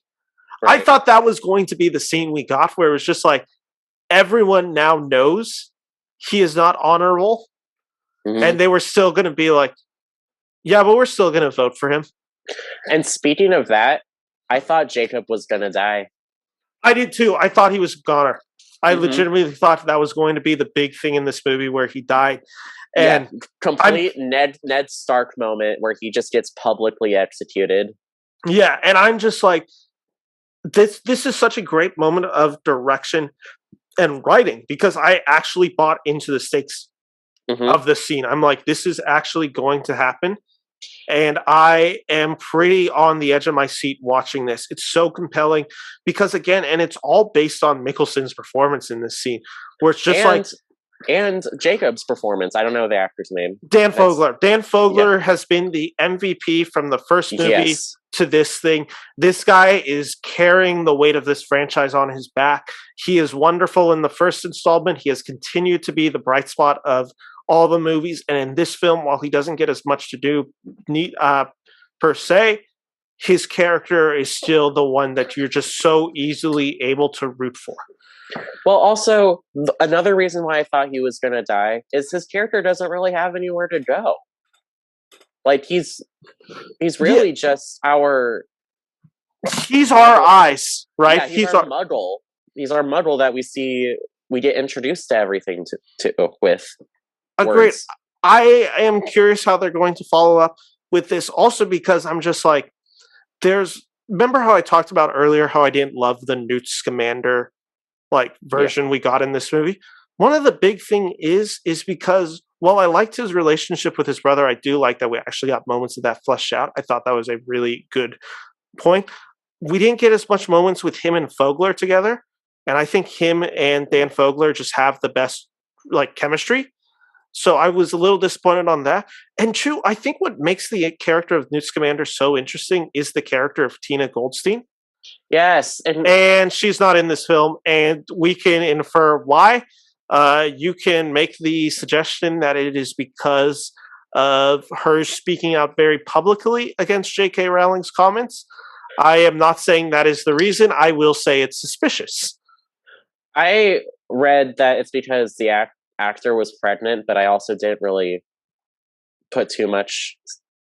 [SPEAKER 1] Right. I thought that was going to be the scene we got, where it was just like, everyone now knows he is not honorable, and they were still going to be like, yeah, but we're still going to vote for him.
[SPEAKER 2] And speaking of that, I thought Jacob was going to die.
[SPEAKER 1] I did too. I thought he was a goner. I legitimately thought that was going to be the big thing in this movie, where he died. And
[SPEAKER 2] complete Ned Stark moment where he just gets publicly executed.
[SPEAKER 1] Yeah, and I'm just like, this is such a great moment of direction and writing, because I actually bought into the stakes of the scene. I'm like, this is actually going to happen, and I am pretty on the edge of my seat watching this. It's so compelling, because again, and it's all based on Mickelson's performance in this scene, where it's just
[SPEAKER 2] And Jacob's performance. I don't know the actor's name.
[SPEAKER 1] Dan Fogler. Dan Fogler has been the MVP from the first movie to this thing. This guy is carrying the weight of this franchise on his back. He is wonderful in the first installment. He has continued to be the bright spot of all the movies. And in this film, while he doesn't get as much to do per se, his character is still the one that you're just so easily able to root for.
[SPEAKER 2] Well, also, another reason why I thought he was going to die is his character doesn't really have anywhere to go. Like, he's really just our...
[SPEAKER 1] He's our eyes, right?
[SPEAKER 2] Yeah, he's our muggle. He's our muggle that we get introduced to everything with.
[SPEAKER 1] Agreed. Words. I am curious how they're going to follow up with this, also because I'm just like, remember how I talked about earlier how I didn't love the Newt Scamander version we got in this movie? One of the big thing is because while I liked his relationship with his brother, I do like that we actually got moments of that fleshed out. I thought that was a really good point. We didn't get as much moments with him and Fogler together, and I think him and Dan Fogler just have the best chemistry. So I was a little disappointed on that. And true, I think what makes the character of Newt Scamander so interesting is the character of Tina Goldstein.
[SPEAKER 2] Yes.
[SPEAKER 1] And she's not in this film, and we can infer why. You can make the suggestion that it is because of her speaking out very publicly against J.K. Rowling's comments. I am not saying that is the reason. I will say it's suspicious.
[SPEAKER 2] I read that it's because the actor was pregnant, but I also didn't really put too much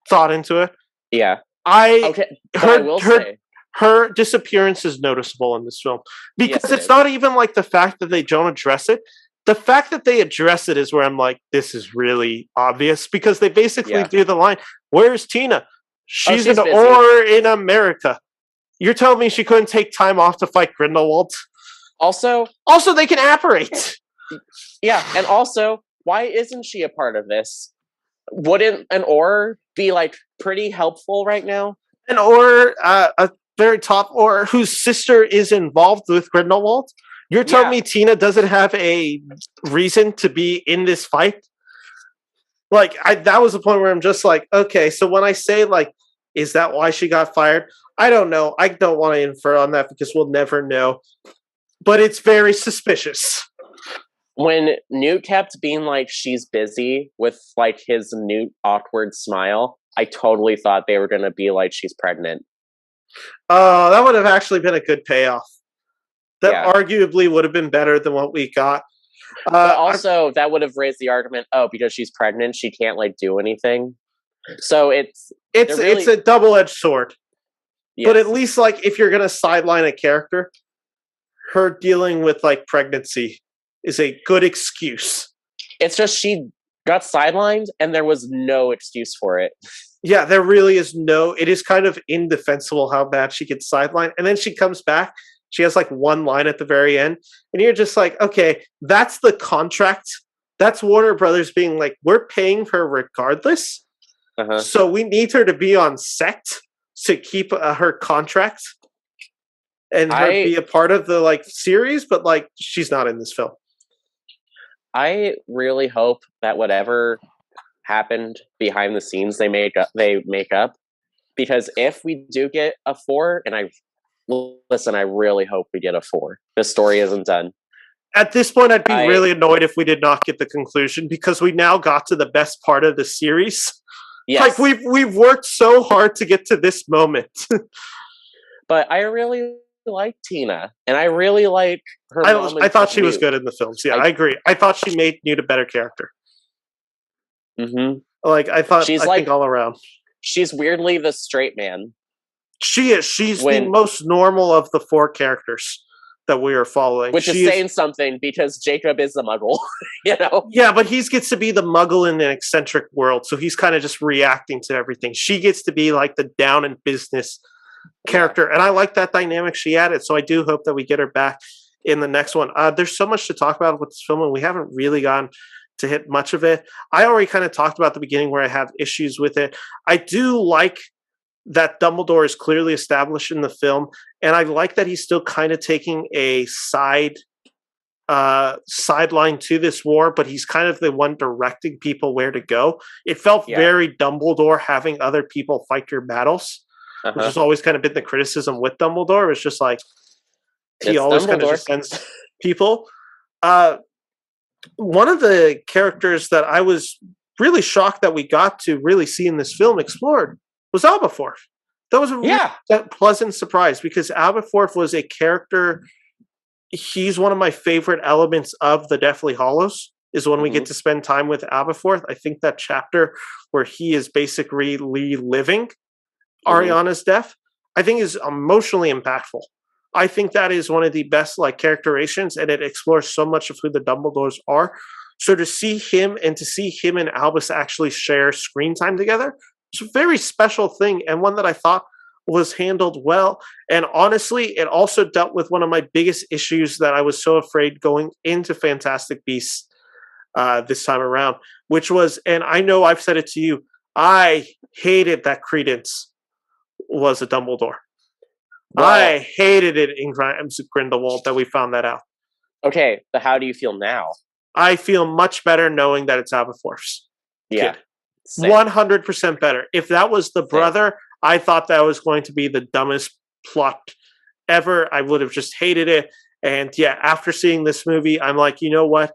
[SPEAKER 1] thought into it.
[SPEAKER 2] Yeah.
[SPEAKER 1] I will say her disappearance is noticeable in this film because it's not even the fact that they don't address it. The fact that they address it is where I'm like, this is really obvious, because they basically do the line, "Where's Tina? She's an Or in America." You're telling me she couldn't take time off to fight Grindelwald? Also, they can apparate.
[SPEAKER 2] Yeah, and also, why isn't she a part of this? Wouldn't an Or be pretty helpful right now?
[SPEAKER 1] An Or, a very top Or whose sister is involved with Grindelwald? You're telling me Tina doesn't have a reason to be in this fight? That was the point where I'm just like, okay, so when I say, is that why she got fired? I don't know. I don't want to infer on that because we'll never know. But it's very suspicious.
[SPEAKER 2] When Newt kept being she's busy with his Newt awkward smile, I totally thought they were going to be she's pregnant.
[SPEAKER 1] Oh, that would have actually been a good payoff. That arguably would have been better than what we got.
[SPEAKER 2] But also, that would have raised the argument, because she's pregnant, she can't do anything. So it's a double-edged sword. Yes. But at least if you're going to sideline a character, her dealing with pregnancy is a good excuse. It's just she got sidelined and there was no excuse for it.
[SPEAKER 1] Yeah, there really is no. It is kind of indefensible how bad she gets sidelined. And then she comes back. She has one line at the very end. And you're just okay, that's the contract. That's Warner Brothers being we're paying her regardless. Uh-huh. So we need her to be on set to keep her contract and her be a part of the series. But she's not in this film.
[SPEAKER 2] I really hope that whatever happened behind the scenes they make up, because if we do get a 4, and I really hope we get a 4. The story isn't done.
[SPEAKER 1] At this point, I'd be really annoyed if we did not get the conclusion, because we now got to the best part of the series. Yes. We've worked so hard to get to this moment.
[SPEAKER 2] But I really like Tina, and I really like her.
[SPEAKER 1] I thought she was good in the films. Yeah, I agree. I thought she made Newt a better character.
[SPEAKER 2] Mm-hmm.
[SPEAKER 1] I think all around.
[SPEAKER 2] She's weirdly the straight man.
[SPEAKER 1] She is. She's the most normal of the 4 characters that we are following.
[SPEAKER 2] Which is saying something, because Jacob is a muggle,
[SPEAKER 1] Yeah, but he gets to be the muggle in an eccentric world, so he's kind of just reacting to everything. She gets to be the down in business character, and I like that dynamic she added, so I do hope that we get her back in the next one. There's so much to talk about with this film, and we haven't really gotten to hit much of it. I already kind of talked about the beginning where I have issues with it. I do like that Dumbledore is clearly established in the film, and I like that he's still kind of taking a side sidelined to this war, but he's kind of the one directing people where to go. It felt very Dumbledore having other people fight your battles, which has always kind of been the criticism with Dumbledore. It's just like he always kind of just sends people. One of the characters that I was really shocked that we got to really see in this film explored was Aberforth. That was a really pleasant surprise because Aberforth was a character. He's one of my favorite elements of the Deathly Hallows is when we get to spend time with Aberforth. I think that chapter where he is basically reliving Ariana's death, I think is emotionally impactful. I think that is one of the best characterizations, and it explores so much of who the Dumbledores are. So to see him and Albus actually share screen time together, it's a very special thing, and one that I thought was handled well. And honestly, it also dealt with one of my biggest issues that I was so afraid going into Fantastic Beasts this time around, which was, and I know I've said it to you, I hated that Credence was a Dumbledore. Well, I hated it in Grindelwald that we found that out.
[SPEAKER 2] Okay, but how do you feel now?
[SPEAKER 1] I feel much better knowing that it's Aberforth's kid. 100% better. If that was the brother, I thought that was going to be the dumbest plot ever. I would have just hated it. And yeah, after seeing this movie, I'm like, you know what?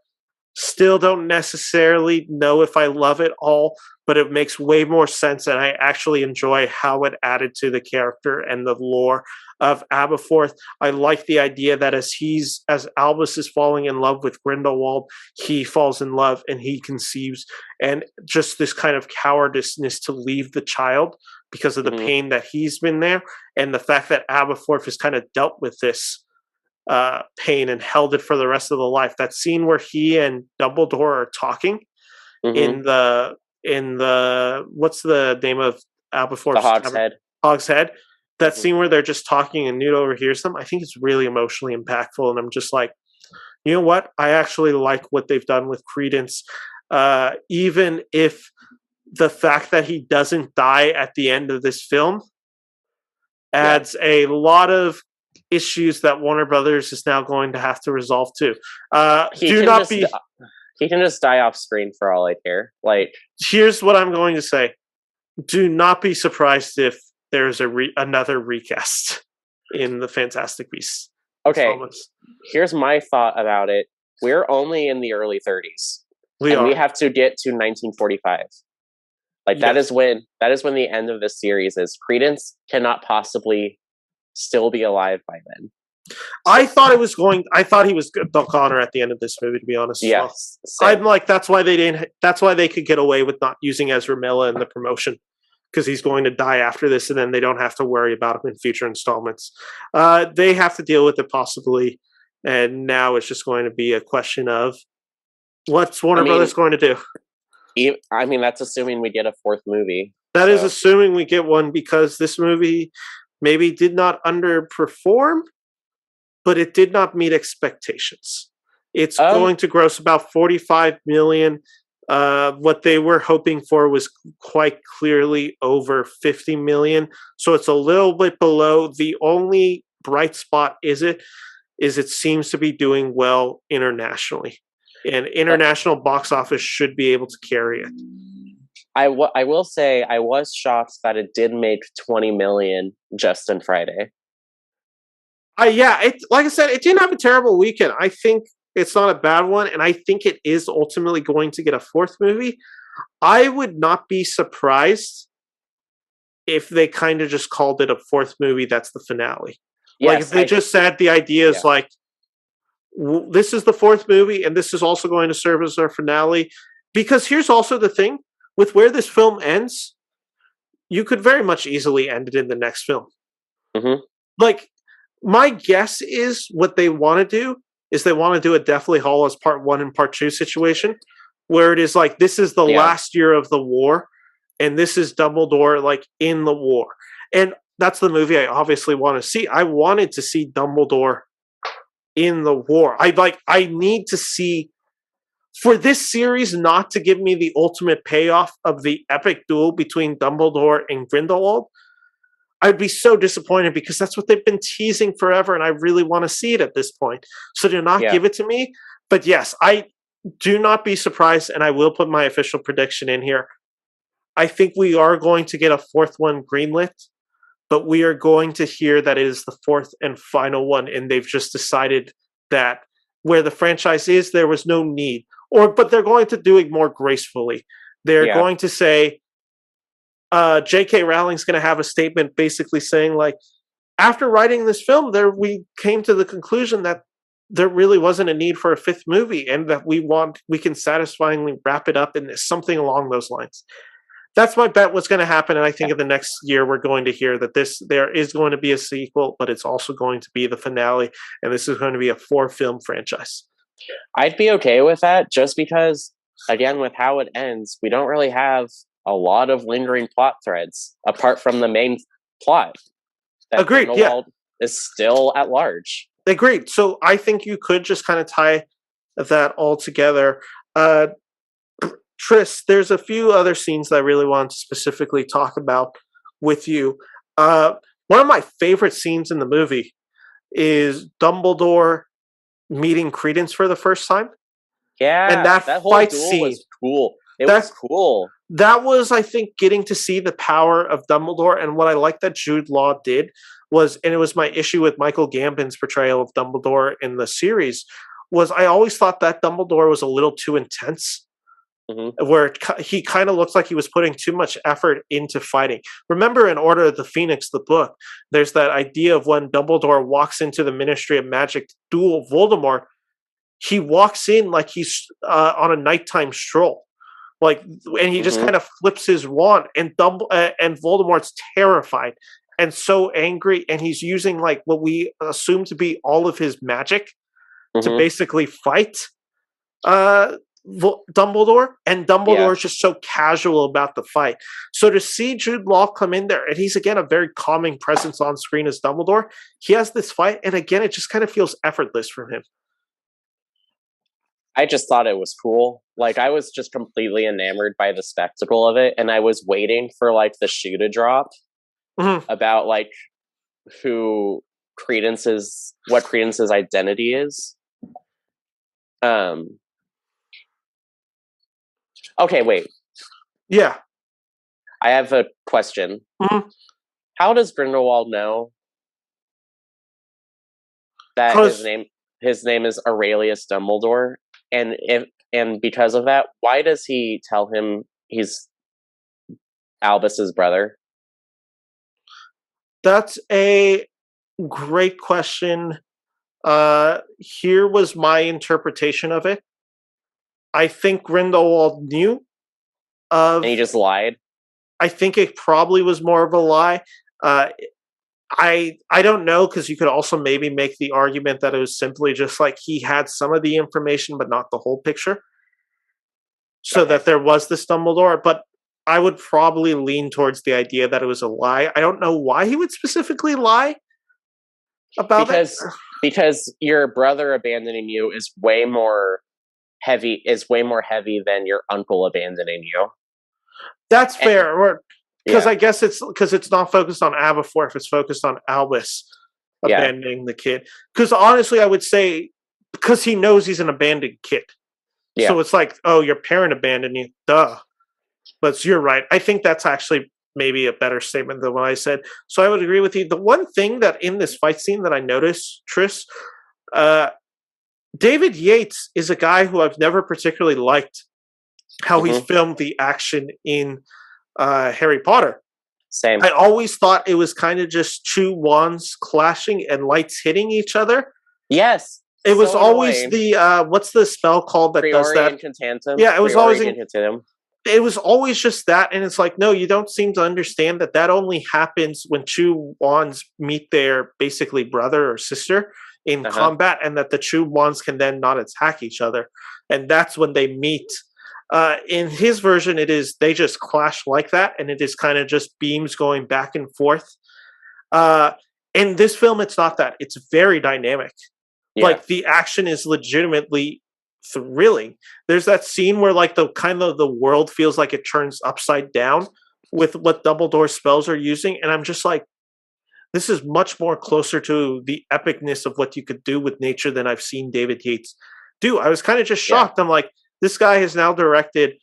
[SPEAKER 1] Still don't necessarily know if I love it all, but it makes way more sense, and I actually enjoy how it added to the character and the lore of Aberforth. I like the idea that as Albus is falling in love with Grindelwald, he falls in love and he conceives, and just this kind of cowardiceness to leave the child because of the pain that he's been there, and the fact that Aberforth has kind of dealt with this pain and held it for the rest of the life. That scene where he and Dumbledore are talking in the what's the name of Aberforth's?
[SPEAKER 2] The Hogshead.
[SPEAKER 1] Hogshead. That scene where they're just talking and Newt overhears them, I think it's really emotionally impactful, and I'm just like, you know what? I actually like what they've done with Credence, even if the fact that he doesn't die at the end of this film adds a lot of issues that Warner Brothers is now going to have to resolve too. He
[SPEAKER 2] can just die off screen for all I care.
[SPEAKER 1] Here's what I'm going to say: do not be surprised if there's another recast in the Fantastic Beasts.
[SPEAKER 2] Okay, here's my thought about it. We're only in the early 30s. We have to get to 1945. That is when the end of this series is. Credence cannot possibly still be alive by then.
[SPEAKER 1] I thought he was Bill Connor at the end of this movie, to be honest.
[SPEAKER 2] Yes.
[SPEAKER 1] I'm like, that's why they could get away with not using Ezra Miller in the promotion, because he's going to die after this, and then they don't have to worry about him in future installments. They have to deal with it possibly, and now it's just going to be a question of what's Warner Brothers going to do.
[SPEAKER 2] I mean, that's assuming we get a fourth movie.
[SPEAKER 1] That is assuming we get one, because this movie maybe did not underperform, but it did not meet expectations. It's going to gross about $45 million. What they were hoping for was quite clearly over $50 million. So it's a little bit below. The only bright spot is it seems to be doing well internationally. And international box office should be able to carry it.
[SPEAKER 2] I will say I was shocked that it did make $20 million just on Friday.
[SPEAKER 1] Like I said, it didn't have a terrible weekend. I think it's not a bad one, and I think it is ultimately going to get a fourth movie. I would not be surprised if they kind of just called it a fourth movie that's the finale. Yes, if they just said the idea is this is the fourth movie, and this is also going to serve as our finale. Because here's also the thing. With where this film ends, you could very much easily end it in the next film. My guess is what they want to do is they want to do a Deathly Hallows Part 1 and Part 2 situation, where it is this is the last year of the war, and this is Dumbledore in the war. And that's the movie I obviously want to see. I wanted to see Dumbledore in the war. I need to see, for this series not to give me the ultimate payoff of the epic duel between Dumbledore and Grindelwald, I'd be so disappointed because that's what they've been teasing forever, and I really want to see it at this point. So do not give it to me. But yes, I do not be surprised, and I will put my official prediction in here. I think we are going to get a fourth one greenlit, but we are going to hear that it is the fourth and final one, and they've just decided that where the franchise is, there was no need. But they're going to do it more gracefully. They're going to say, J.K. Rowling's going to have a statement basically saying, like, after writing this film, we came to the conclusion that there really wasn't a need for a fifth movie, and that we can satisfyingly wrap it up in this, something along those lines. That's my bet what's going to happen, and I think in the next year we're going to hear that there is going to be a sequel, but it's also going to be the finale, and this is going to be a 4-film franchise.
[SPEAKER 2] I'd be okay with that, just because, again, with how it ends, we don't really have a lot of lingering plot threads apart from the main plot.
[SPEAKER 1] Agreed.
[SPEAKER 2] Grindelwald is still at large.
[SPEAKER 1] Agreed. So I think you could just kind of tie that all together. Tris, there's a few other scenes that I really want to specifically talk about with you. One of my favorite scenes in the movie is Dumbledore meeting Credence for the first time.
[SPEAKER 2] Yeah,
[SPEAKER 1] and that
[SPEAKER 2] whole
[SPEAKER 1] fight
[SPEAKER 2] duel
[SPEAKER 1] scene
[SPEAKER 2] was cool. It was cool.
[SPEAKER 1] That was, I think, getting to see the power of Dumbledore. And what I like that Jude Law did was, and it was my issue with Michael Gambon's portrayal of Dumbledore in the series, was I always thought that Dumbledore was a little too intense. Where he kind of looks like he was putting too much effort into fighting. Remember in Order of the Phoenix, the book, there's that idea of when Dumbledore walks into the Ministry of Magic to duel Voldemort, he walks in like he's on a nighttime stroll. And he just kind of flips his wand, and Voldemort's terrified and so angry, and he's using like what we assume to be all of his magic to basically fight Dumbledore, and Dumbledore is just so casual about the fight. So to see Jude Law come in there, and he's again a very calming presence on screen as Dumbledore, he has this fight, and again it just kind of feels effortless from him.
[SPEAKER 2] I just thought it was cool. Like, I was just completely enamored by the spectacle of it, and I was waiting for like the shoe to drop about like what Credence's identity is. Okay, wait.
[SPEAKER 1] Yeah.
[SPEAKER 2] I have a question. How does Grindelwald know that his name is Aurelius Dumbledore? And because of that, why does he tell him he's Albus's brother?
[SPEAKER 1] That's a great question. Here was my interpretation of it. I think Grindelwald knew.
[SPEAKER 2] And he just lied?
[SPEAKER 1] I think it probably was more of a lie. I don't know, because you could also maybe make the argument that it was simply just like he had some of the information but not the whole picture. So that there was this Dumbledore. But I would probably lean towards the idea that it was a lie. I don't know why he would specifically lie about it.
[SPEAKER 2] Because your brother abandoning you is way more heavy than your uncle abandoning you.
[SPEAKER 1] That's fair. Because I guess it's not focused on Aberforth, it's focused on Albus abandoning the kid. Because honestly, I would say because he knows he's an abandoned kid. Yeah. So it's like, oh, your parent abandoned you. Duh. But you're right. I think that's actually maybe a better statement than what I said. So I would agree with you. The one thing that in this fight scene that I noticed, Tris, David Yates is a guy who I've never particularly liked how he's filmed the action in Harry Potter.
[SPEAKER 2] Same.
[SPEAKER 1] I always thought it was kind of just two wands clashing and lights hitting each other.
[SPEAKER 2] Yes.
[SPEAKER 1] It was always the what's the spell called that does that?
[SPEAKER 2] Incantatem.
[SPEAKER 1] Yeah, it was always
[SPEAKER 2] Incantatem.
[SPEAKER 1] It was always just that, and it's like, no, you don't seem to understand that only happens when two wands meet their basically brother or sister in combat, and that the two wands can then not attack each other, and that's when they meet. In his version, it is they just clash like that, and it is kind of just beams going back and forth. In this film, it's not that. It's very dynamic. Yeah. Like, the action is legitimately thrilling. There's that scene where like the world feels like it turns upside down with what Dumbledore's spells are using, and I'm just like, This is much more closer to the epicness of what you could do with nature than I've seen David Yates do. I was kind of just shocked. I'm like, this guy has now directed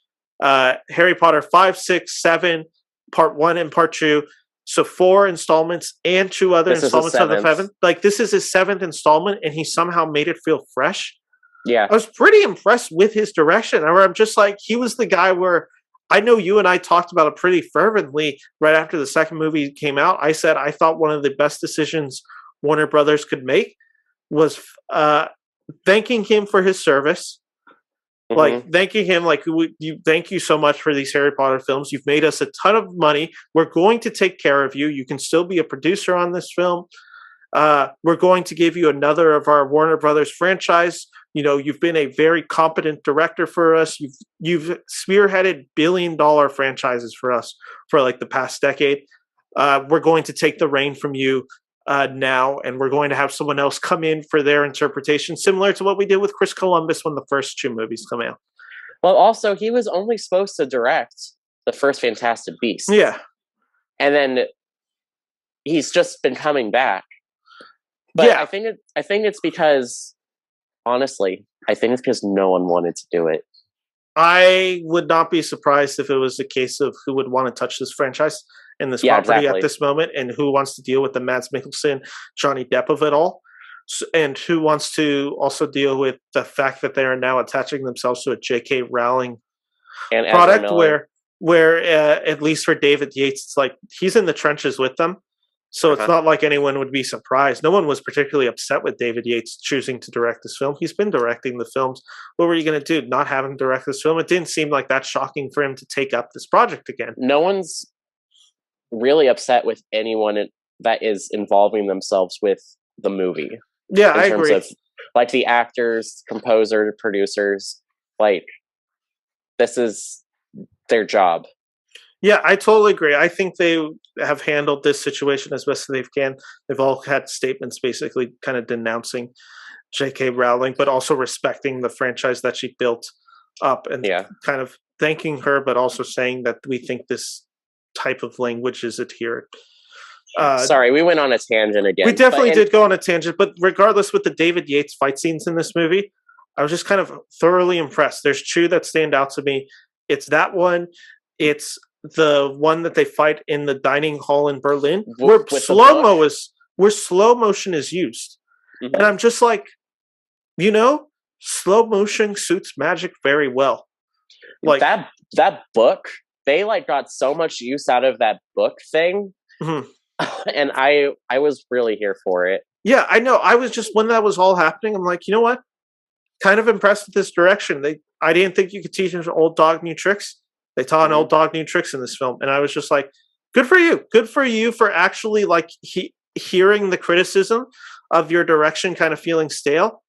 [SPEAKER 1] Harry Potter 5, 6, 7, part 1 and part 2. So 4 installments and 2 other installments of the 7th. Like, this is his 7th installment, and he somehow made it feel fresh.
[SPEAKER 2] Yeah.
[SPEAKER 1] I was pretty impressed with his direction. I'm just like, he was the guy where I know you and I talked about it pretty fervently right after the second movie came out. I said I thought one of the best decisions Warner Brothers could make was thanking him for his service. Mm-hmm. Like, thanking him, like, thank you so much for these Harry Potter films. You've made us a ton of money. We're going to take care of you. You can still be a producer on this film. We're going to give you another of our Warner Brothers franchise. You know, you've been a very competent director for us. You've spearheaded billion-dollar franchises for us for like the past decade. We're going to take the reign from you now, and we're going to have someone else come in for their interpretation, similar to what we did with Chris Columbus when the first 2 movies come out.
[SPEAKER 2] Well, also, he was only supposed to direct the first Fantastic Beasts.
[SPEAKER 1] Yeah.
[SPEAKER 2] And then he's just been coming back. But yeah. I think it's because, honestly, I think it's because no one wanted to do it.
[SPEAKER 1] I would not be surprised if it was a case of who would want to touch this franchise and this property at this moment, and who wants to deal with the Mads Mikkelsen, Johnny Depp of it all, and who wants to also deal with the fact that they are now attaching themselves to a J.K. Rowling and product where at least for David Yates, it's like he's in the trenches with them. So it's not like anyone would be surprised. No one was particularly upset with David Yates choosing to direct this film. He's been directing the films. What were you going to do? Not have him direct this film? It didn't seem like that shocking for him to take up this project again.
[SPEAKER 2] No one's really upset with anyone that is involving themselves with the movie.
[SPEAKER 1] Yeah, I agree.
[SPEAKER 2] Of, like, the actors, composer, producers, like, this is their job.
[SPEAKER 1] Yeah, I totally agree. I think they have handled this situation as best as they can. They've all had statements basically kind of denouncing J.K. Rowling, but also respecting the franchise that she built up, and kind of thanking her, but also saying that we think this type of language is adherent.
[SPEAKER 2] Sorry, we went on a tangent again.
[SPEAKER 1] We definitely did go on a tangent, but regardless, with the David Yates fight scenes in this movie, I was just kind of thoroughly impressed. There's 2 that stand out to me. It's that one. It's the one that they fight in the dining hall in Berlin, where slow motion is used. Mm-hmm. And I'm just like, slow motion suits magic very well. Like
[SPEAKER 2] that book, they like got so much use out of that book thing. Mm-hmm. And I was really here for it.
[SPEAKER 1] Yeah, I know. I was just, when that was all happening, I'm like, you know what? Kind of impressed with this direction. I didn't think you could teach an old dog new tricks. They taught an old dog new tricks in this film. And I was just like, good for you. Good for you for actually like hearing the criticism of your direction kind of feeling stale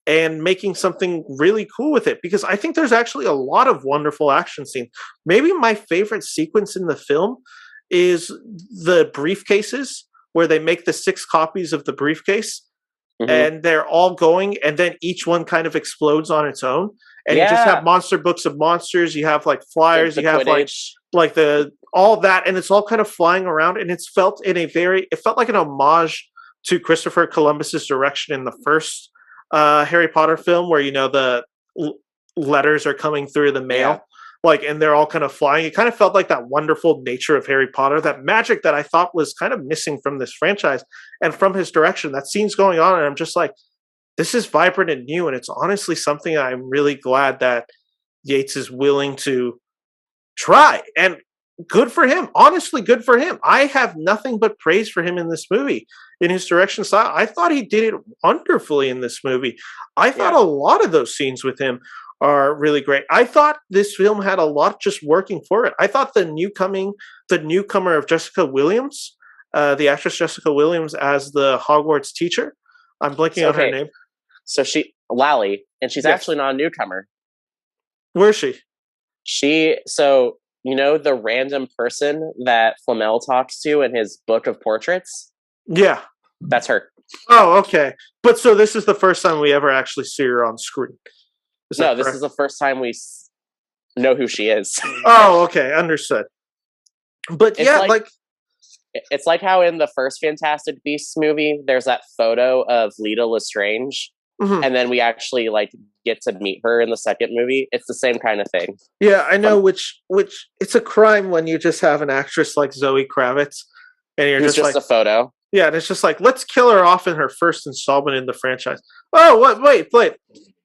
[SPEAKER 1] and making something really cool with it. Because I think there's actually a lot of wonderful action scenes. Maybe my favorite sequence in the film is the briefcases, where they make the 6 copies of the briefcase. Mm-hmm. And they're all going, and then each one kind of explodes on its own. And you just have monster books of monsters. You have like flyers. You have like all that, and it's all kind of flying around. And it felt like an homage to Christopher Columbus's direction in the first Harry Potter film, where the letters are coming through the mail, and they're all kind of flying. It kind of felt like that wonderful nature of Harry Potter, that magic that I thought was kind of missing from this franchise and from his direction. That scene's going on, and I'm just like, this is vibrant and new, and it's honestly something I'm really glad that Yates is willing to try. And good for him. Honestly, good for him. I have nothing but praise for him in this movie, in his direction style. I thought he did it wonderfully in this movie. I thought a lot of those scenes with him are really great. I thought this film had a lot just working for it. I thought the newcomer of Jessica Williams, the actress Jessica Williams as the Hogwarts teacher, I'm blanking on her name.
[SPEAKER 2] So Lally, and she's actually not a newcomer.
[SPEAKER 1] Where is she?
[SPEAKER 2] The random person that Flamel talks to in his book of portraits?
[SPEAKER 1] Yeah.
[SPEAKER 2] That's her.
[SPEAKER 1] Oh, okay. But so this is the first time we ever actually see her on screen.
[SPEAKER 2] No, this is the first time we know who she is.
[SPEAKER 1] Oh, okay. Understood. But
[SPEAKER 2] It's like how in the first Fantastic Beasts movie, there's that photo of Lita Lestrange, and then we actually like get to meet her in the second movie. It's the same kind of thing.
[SPEAKER 1] Yeah, I know. Which it's a crime when you just have an actress like Zoe Kravitz, and you're
[SPEAKER 2] It's just
[SPEAKER 1] like
[SPEAKER 2] a photo.
[SPEAKER 1] Yeah, and it's just like, let's kill her off in her first installment in the franchise. Oh, what? Wait,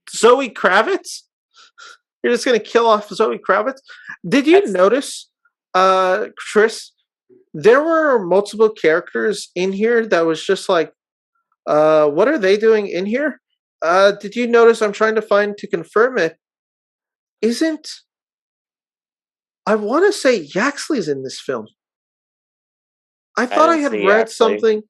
[SPEAKER 1] Zoe Kravitz? You're just gonna kill off Zoe Kravitz? Did you notice, Chris? There were multiple characters in here that was just like, what are they doing in here? Did you notice? I'm trying to find to confirm it. Isn't I want to say Yaxley's in this film? I thought I had read something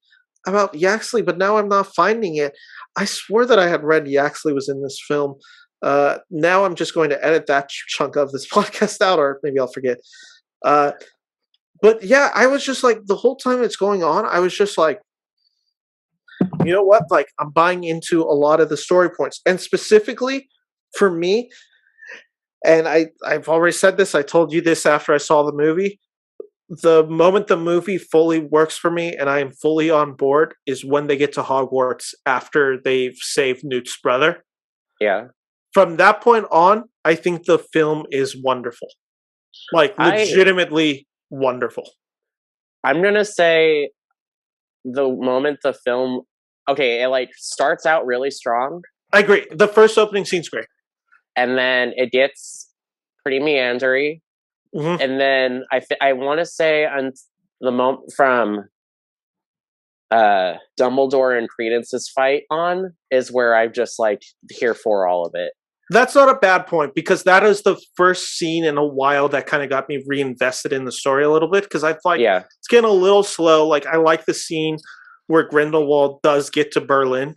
[SPEAKER 1] about Yaxley, but now I'm not finding it. I swore that I had read Yaxley was in this film. Now I'm just going to edit that chunk of this podcast out, or maybe I'll forget. But yeah, I was just like, the whole time it's going on, I was just like, you know what? Like, I'm buying into a lot of the story points. And specifically for me, and I've already said this, I told you this after I saw the movie. The moment the movie fully works for me and I am fully on board is when they get to Hogwarts after they've saved Newt's brother.
[SPEAKER 2] Yeah.
[SPEAKER 1] From that point on, I think the film is wonderful. Like, legitimately wonderful.
[SPEAKER 2] I'm going to say the moment the film, it like starts out really strong.
[SPEAKER 1] I agree. The first opening scene's great.
[SPEAKER 2] And then it gets pretty meandery. Mm-hmm. And then I want to say on the moment from Dumbledore and Credence's fight on is where I'm just like here for all of it.
[SPEAKER 1] That's not a bad point, because that is the first scene in a while that kind of got me reinvested in the story a little bit, because I thought it's getting a little slow. Like, I like the scene where Grindelwald does get to Berlin,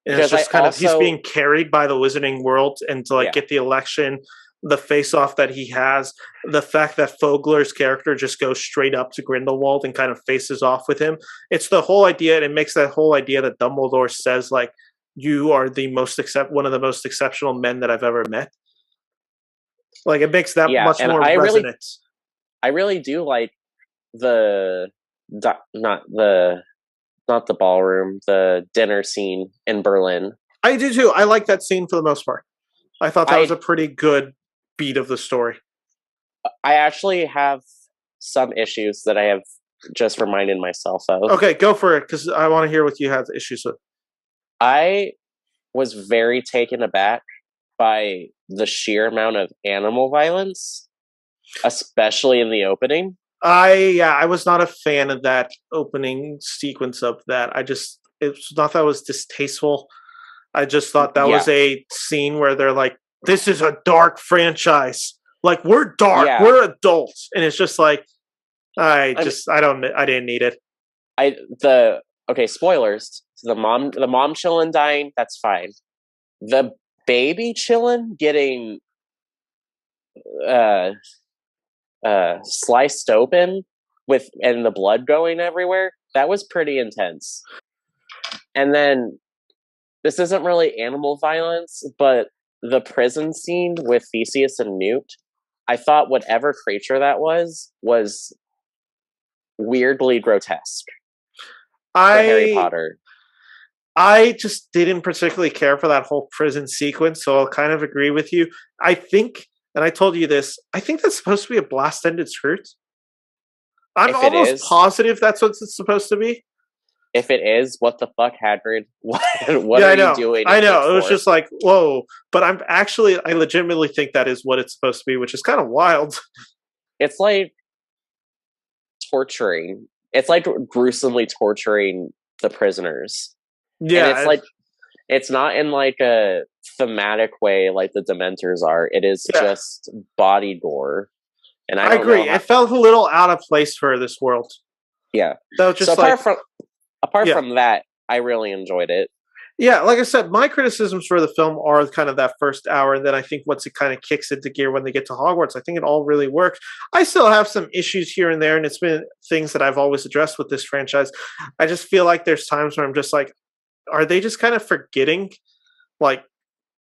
[SPEAKER 1] and it's just he's being carried by the Wizarding World and to get the election, the face-off that he has, the fact that Fogler's character just goes straight up to Grindelwald and kind of faces off with him. It's the whole idea, and it makes that whole idea that Dumbledore says, like, you are the one of the most exceptional men that I've ever met. Like, it makes that much more resonant.
[SPEAKER 2] I really do like not the ballroom, the dinner scene in Berlin.
[SPEAKER 1] I do too. I like that scene for the most part. I thought that was a pretty good beat of the story.
[SPEAKER 2] I actually have some issues that I have just reminded myself of.
[SPEAKER 1] Okay, go for it, because I want to hear what you have issues with.
[SPEAKER 2] I was very taken aback by the sheer amount of animal violence, especially in the opening.
[SPEAKER 1] I was not a fan of that opening sequence of that. Thought that was distasteful. I just thought that was a scene where they're like, this is a dark franchise. Like, we're dark, we're adults. And it's just like, I didn't need it. Spoilers. The mom chillin' dying, that's fine. The baby chillin' getting sliced open and the blood going everywhere, that was pretty intense. And then this isn't really animal violence, but the prison scene with Theseus and Newt, I thought whatever creature that was weirdly grotesque. Harry Potter. I just didn't particularly care for that whole prison sequence, so I'll kind of agree with you. I think, and I told you this, I think that's supposed to be a blast-ended skirt. I'm almost positive that's what it's supposed to be.
[SPEAKER 2] If it is, what the fuck, Hagrid? What are you doing?
[SPEAKER 1] I know. It was just like, whoa. But I legitimately think that is what it's supposed to be, which is kind of wild.
[SPEAKER 2] It's like torturing. It's like gruesomely torturing the prisoners.
[SPEAKER 1] Yeah.
[SPEAKER 2] And it's like, it's not in like a thematic way like the Dementors are. It is just body gore. And I
[SPEAKER 1] agree. It felt a little out of place for this world.
[SPEAKER 2] Yeah.
[SPEAKER 1] That was just
[SPEAKER 2] apart from that, I really enjoyed it.
[SPEAKER 1] Yeah, like I said, my criticisms for the film are kind of that first hour, and then I think once it kind of kicks into gear when they get to Hogwarts, I think it all really works. I still have some issues here and there, and it's been things that I've always addressed with this franchise. I just feel like there's times where I'm just like, are they just kind of forgetting like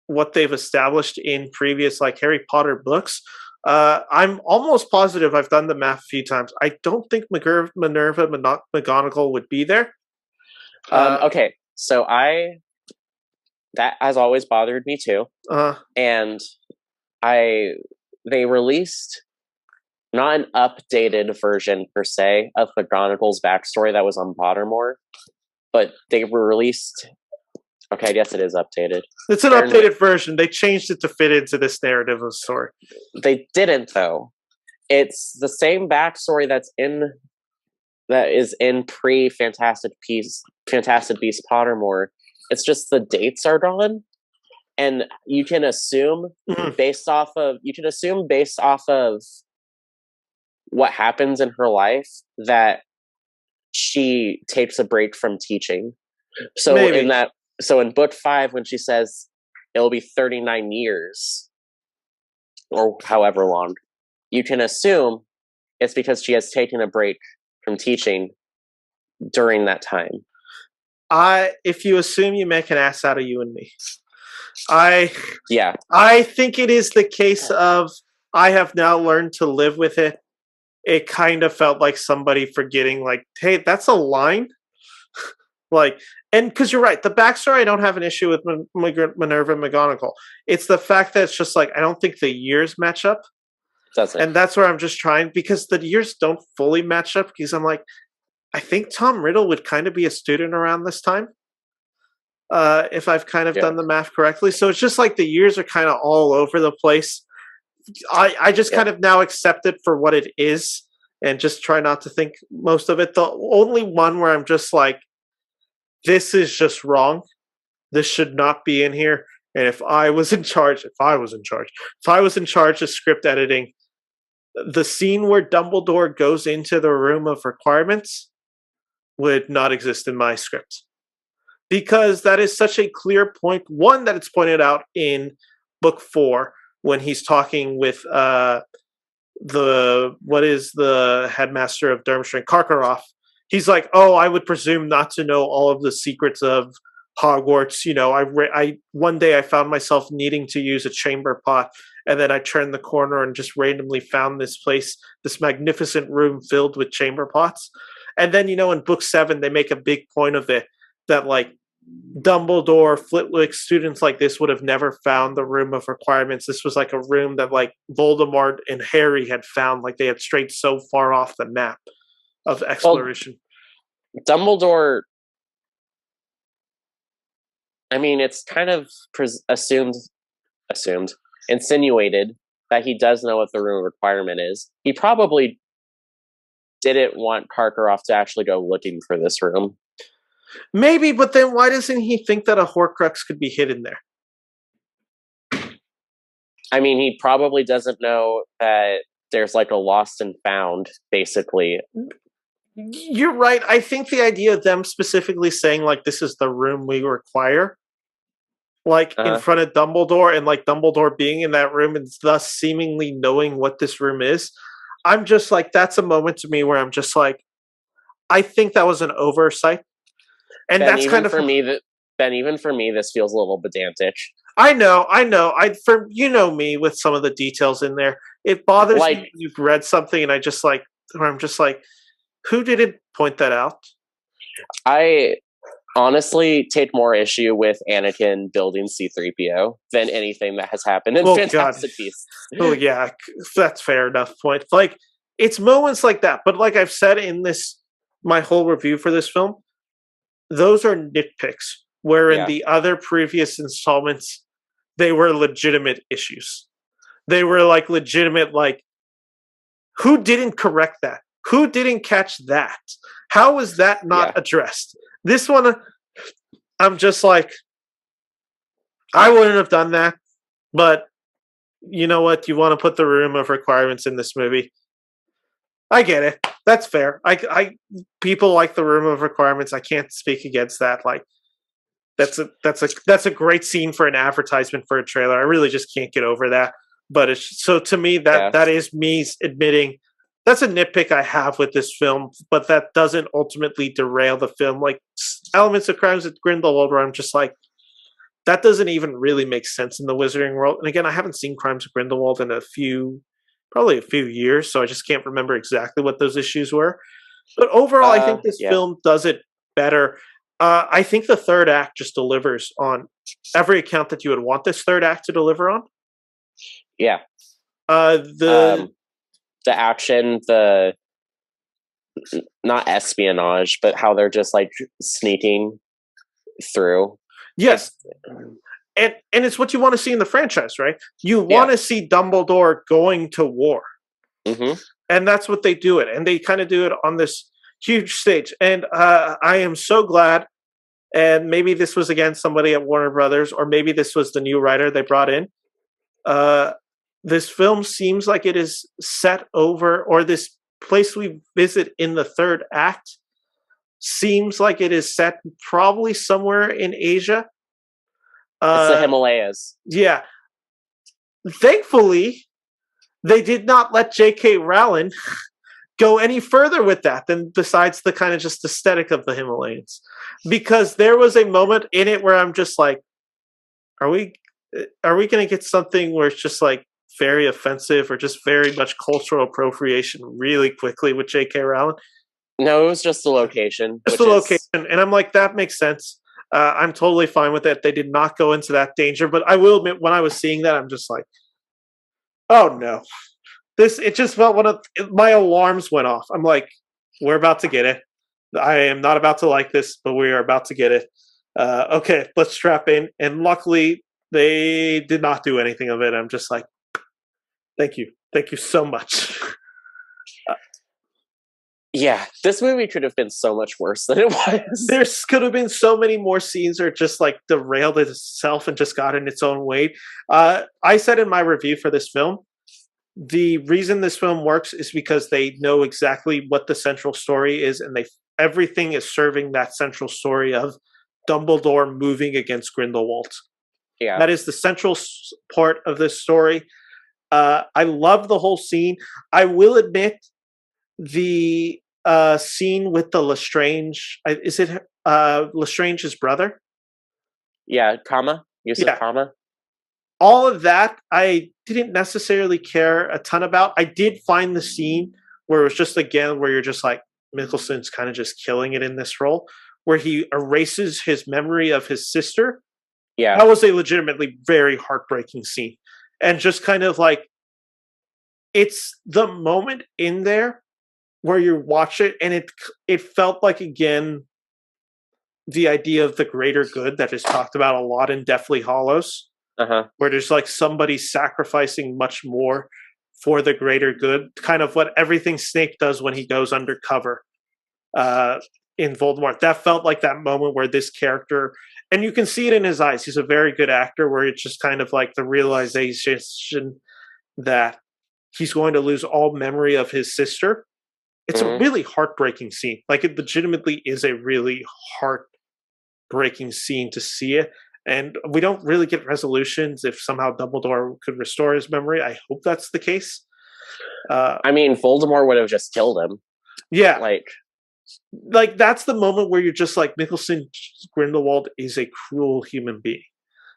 [SPEAKER 1] what they've established in previous like Harry Potter books? I'm almost positive I've done the math a few times. I don't think Minerva McGonagall would be there.
[SPEAKER 2] Okay, so that has always bothered me too, and they released not an updated version per se of McGonagall's backstory that was on Pottermore, but they were released. Okay, I guess it is updated.
[SPEAKER 1] It's an updated version. They changed it to fit into this narrative of the story.
[SPEAKER 2] They didn't, though. It's the same backstory that is in pre-Fantastic Beasts Pottermore. It's just the dates are gone, and you can assume based off of what happens in her life that she takes a break from teaching. So
[SPEAKER 1] Maybe.
[SPEAKER 2] in book 5, when she says it'll be 39 years or however long, you can assume it's because she has taken a break from teaching during that time.
[SPEAKER 1] If you assume, you make an ass out of you and me. I think it is the case of I have now learned to live with it. It kind of felt like somebody forgetting, like, hey, that's a line. Like, and because you're right, the backstory, I don't have an issue with Minerva McGonagall. It's the fact that it's just like, I don't think the years match up. And that's where I'm just trying, because the years don't fully match up, because I'm like, I think Tom Riddle would kind of be a student around this time. If I've kind of done the math correctly. So it's just like the years are kind of all over the place. I just kind of now accept it for what it is and just try not to think most of it. The only one where I'm just like, this is just wrong. This should not be in here. And if I was in charge of script editing, the scene where Dumbledore goes into the room of requirements would not exist in my script. Because that is such a clear point. One, that it's pointed out in book 4 when he's talking with the headmaster of Durmstrang, Karkaroff. He's like, oh, I would presume not to know all of the secrets of Hogwarts. You know, one day I found myself needing to use a chamber pot, and then I turned the corner and just randomly found this place, this magnificent room filled with chamber pots. And then, you know, in book 7, they make a big point of it that, like, Dumbledore, Flitwick, students like this would have never found the room of requirements. This was like a room that, like, Voldemort and Harry had found, like they had strayed so far off the map of exploration.
[SPEAKER 2] Well, Dumbledore, I mean, it's kind of insinuated that he does know what the room of requirement is. He probably didn't want Karkaroff to actually go looking for this room.
[SPEAKER 1] Maybe, but then why doesn't he think that a Horcrux could be hidden there?
[SPEAKER 2] I mean, he probably doesn't know that there's like a lost and found, basically.
[SPEAKER 1] You're right. I think the idea of them specifically saying, like, this is the room we require, like, in front of Dumbledore, and, like, Dumbledore being in that room and thus seemingly knowing what this room is, I'm just like, that's a moment to me where I'm just like, I think that was an oversight. And
[SPEAKER 2] Ben,
[SPEAKER 1] that's kind of
[SPEAKER 2] even for me, this feels a little pedantic.
[SPEAKER 1] I know. You know me with some of the details in there. It bothers me when you've read something and I'm just like, who didn't point that out?
[SPEAKER 2] I honestly take more issue with Anakin building C-3PO than anything that has happened in Fantastic Beasts.
[SPEAKER 1] Oh yeah, that's fair enough point. Like, it's moments like that, but like I've said in my whole review for this film, those are nitpicks, where in the other previous installments, they were legitimate issues. They were like legitimate, like, who didn't correct that? Who didn't catch that? How was that not addressed? This one, I'm just like, I wouldn't have done that, but you know what? You want to put the room of requirements in this movie. I get it. That's fair. People like the room of requirements. I can't speak against that. Like, that's a great scene for an advertisement for a trailer. I really just can't get over that. But so to me, that is me admitting that's a nitpick I have with this film, but that doesn't ultimately derail the film. Like, elements of Crimes at Grindelwald, where I'm just like, that doesn't even really make sense in the Wizarding world. And again, I haven't seen Crimes of Grindelwald in a few probably a few years, so I just can't remember exactly what those issues were. But overall, I think this
[SPEAKER 2] Yeah.
[SPEAKER 1] film does it better. I think the third act just delivers on every account that you would want this third act to deliver on.
[SPEAKER 2] Yeah.
[SPEAKER 1] The
[SPEAKER 2] The action, the not espionage, but how they're just like sneaking through.
[SPEAKER 1] yes, and it's what you want to see in the franchise, right? You want to see Dumbledore going to war, and that's what they do it, and they kind of do it on this huge stage. And I am so glad. And maybe this was again somebody at Warner Brothers, or maybe this was the new writer they brought in. This film seems like it is set over, or this place we visit in the third act seems like it is set probably somewhere in Asia.
[SPEAKER 2] It's the Himalayas.
[SPEAKER 1] Yeah. Thankfully, they did not let J.K. Rowling go any further with that than besides the kind of just aesthetic of the Himalayas. Because there was a moment in it where I'm just like, are we going to get something where it's just like very offensive or just very much cultural appropriation really quickly with J.K. Rowling?
[SPEAKER 2] No, it was just the location.
[SPEAKER 1] Just the location. And I'm like, that makes sense. I'm totally fine with it. They did not go into that danger. But I will admit, when I was seeing that, I'm just like, oh no. It just felt my alarms went off. I'm like, we're about to get it. I am not about to like this, but we are about to get it. Okay, let's strap in. And luckily, they did not do anything of it. I'm just like, thank you. Thank you so much.
[SPEAKER 2] Yeah, this movie could have been so much worse than it was.
[SPEAKER 1] There could have been so many more scenes that just like derailed itself and just got in its own way. I said in my review for this film, the reason this film works is because they know exactly what the central story is, and everything is serving that central story of Dumbledore moving against Grindelwald.
[SPEAKER 2] Yeah,
[SPEAKER 1] that is the central part of this story. I love the whole scene. I will admit the scene with the Lestrange. Is it Lestrange's brother?
[SPEAKER 2] Yeah, comma. You said comma.
[SPEAKER 1] All of that I didn't necessarily care a ton about. I did find the scene where it was just again where you're just like, Mickelson's kind of just killing it in this role, where he erases his memory of his sister.
[SPEAKER 2] Yeah,
[SPEAKER 1] that was a legitimately very heartbreaking scene, and just kind of like, it's the moment in there where you watch it, and it felt like again the idea of the greater good that is talked about a lot in Deathly Hallows. Where there's like somebody sacrificing much more for the greater good, kind of what everything Snape does when he goes undercover in Voldemort. That felt like that moment where this character, and you can see it in his eyes, he's a very good actor, where it's just kind of like the realization that he's going to lose all memory of his sister. It's a really heartbreaking scene. Like, it legitimately is a really heartbreaking scene to see it. And we don't really get resolutions if somehow Dumbledore could restore his memory. I hope that's the case.
[SPEAKER 2] I mean, Voldemort would have just killed him.
[SPEAKER 1] Yeah.
[SPEAKER 2] Like
[SPEAKER 1] that's the moment where you're just like, Mickelson Grindelwald is a cruel human being.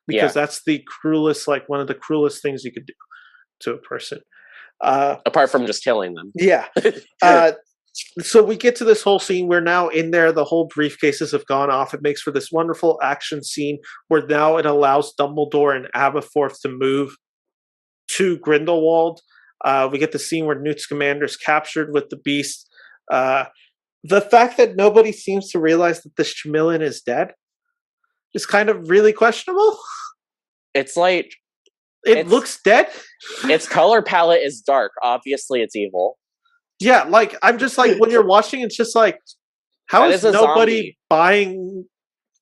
[SPEAKER 1] Because that's the cruelest, like one of the cruelest things you could do to a person.
[SPEAKER 2] Apart from just killing them.
[SPEAKER 1] Yeah. So we get to this whole scene. We're now in there. The whole briefcases have gone off. It makes for this wonderful action scene where now it allows Dumbledore and Aberforth to move to Grindelwald. We get the scene where Newt Scamander's captured with the beast. The fact that nobody seems to realize that this Chameleon is dead is kind of really questionable.
[SPEAKER 2] It's like...
[SPEAKER 1] It looks dead.
[SPEAKER 2] Its color palette is dark. Obviously, it's evil.
[SPEAKER 1] Yeah, like, I'm just like, when you're watching, it's just like, how is nobody buying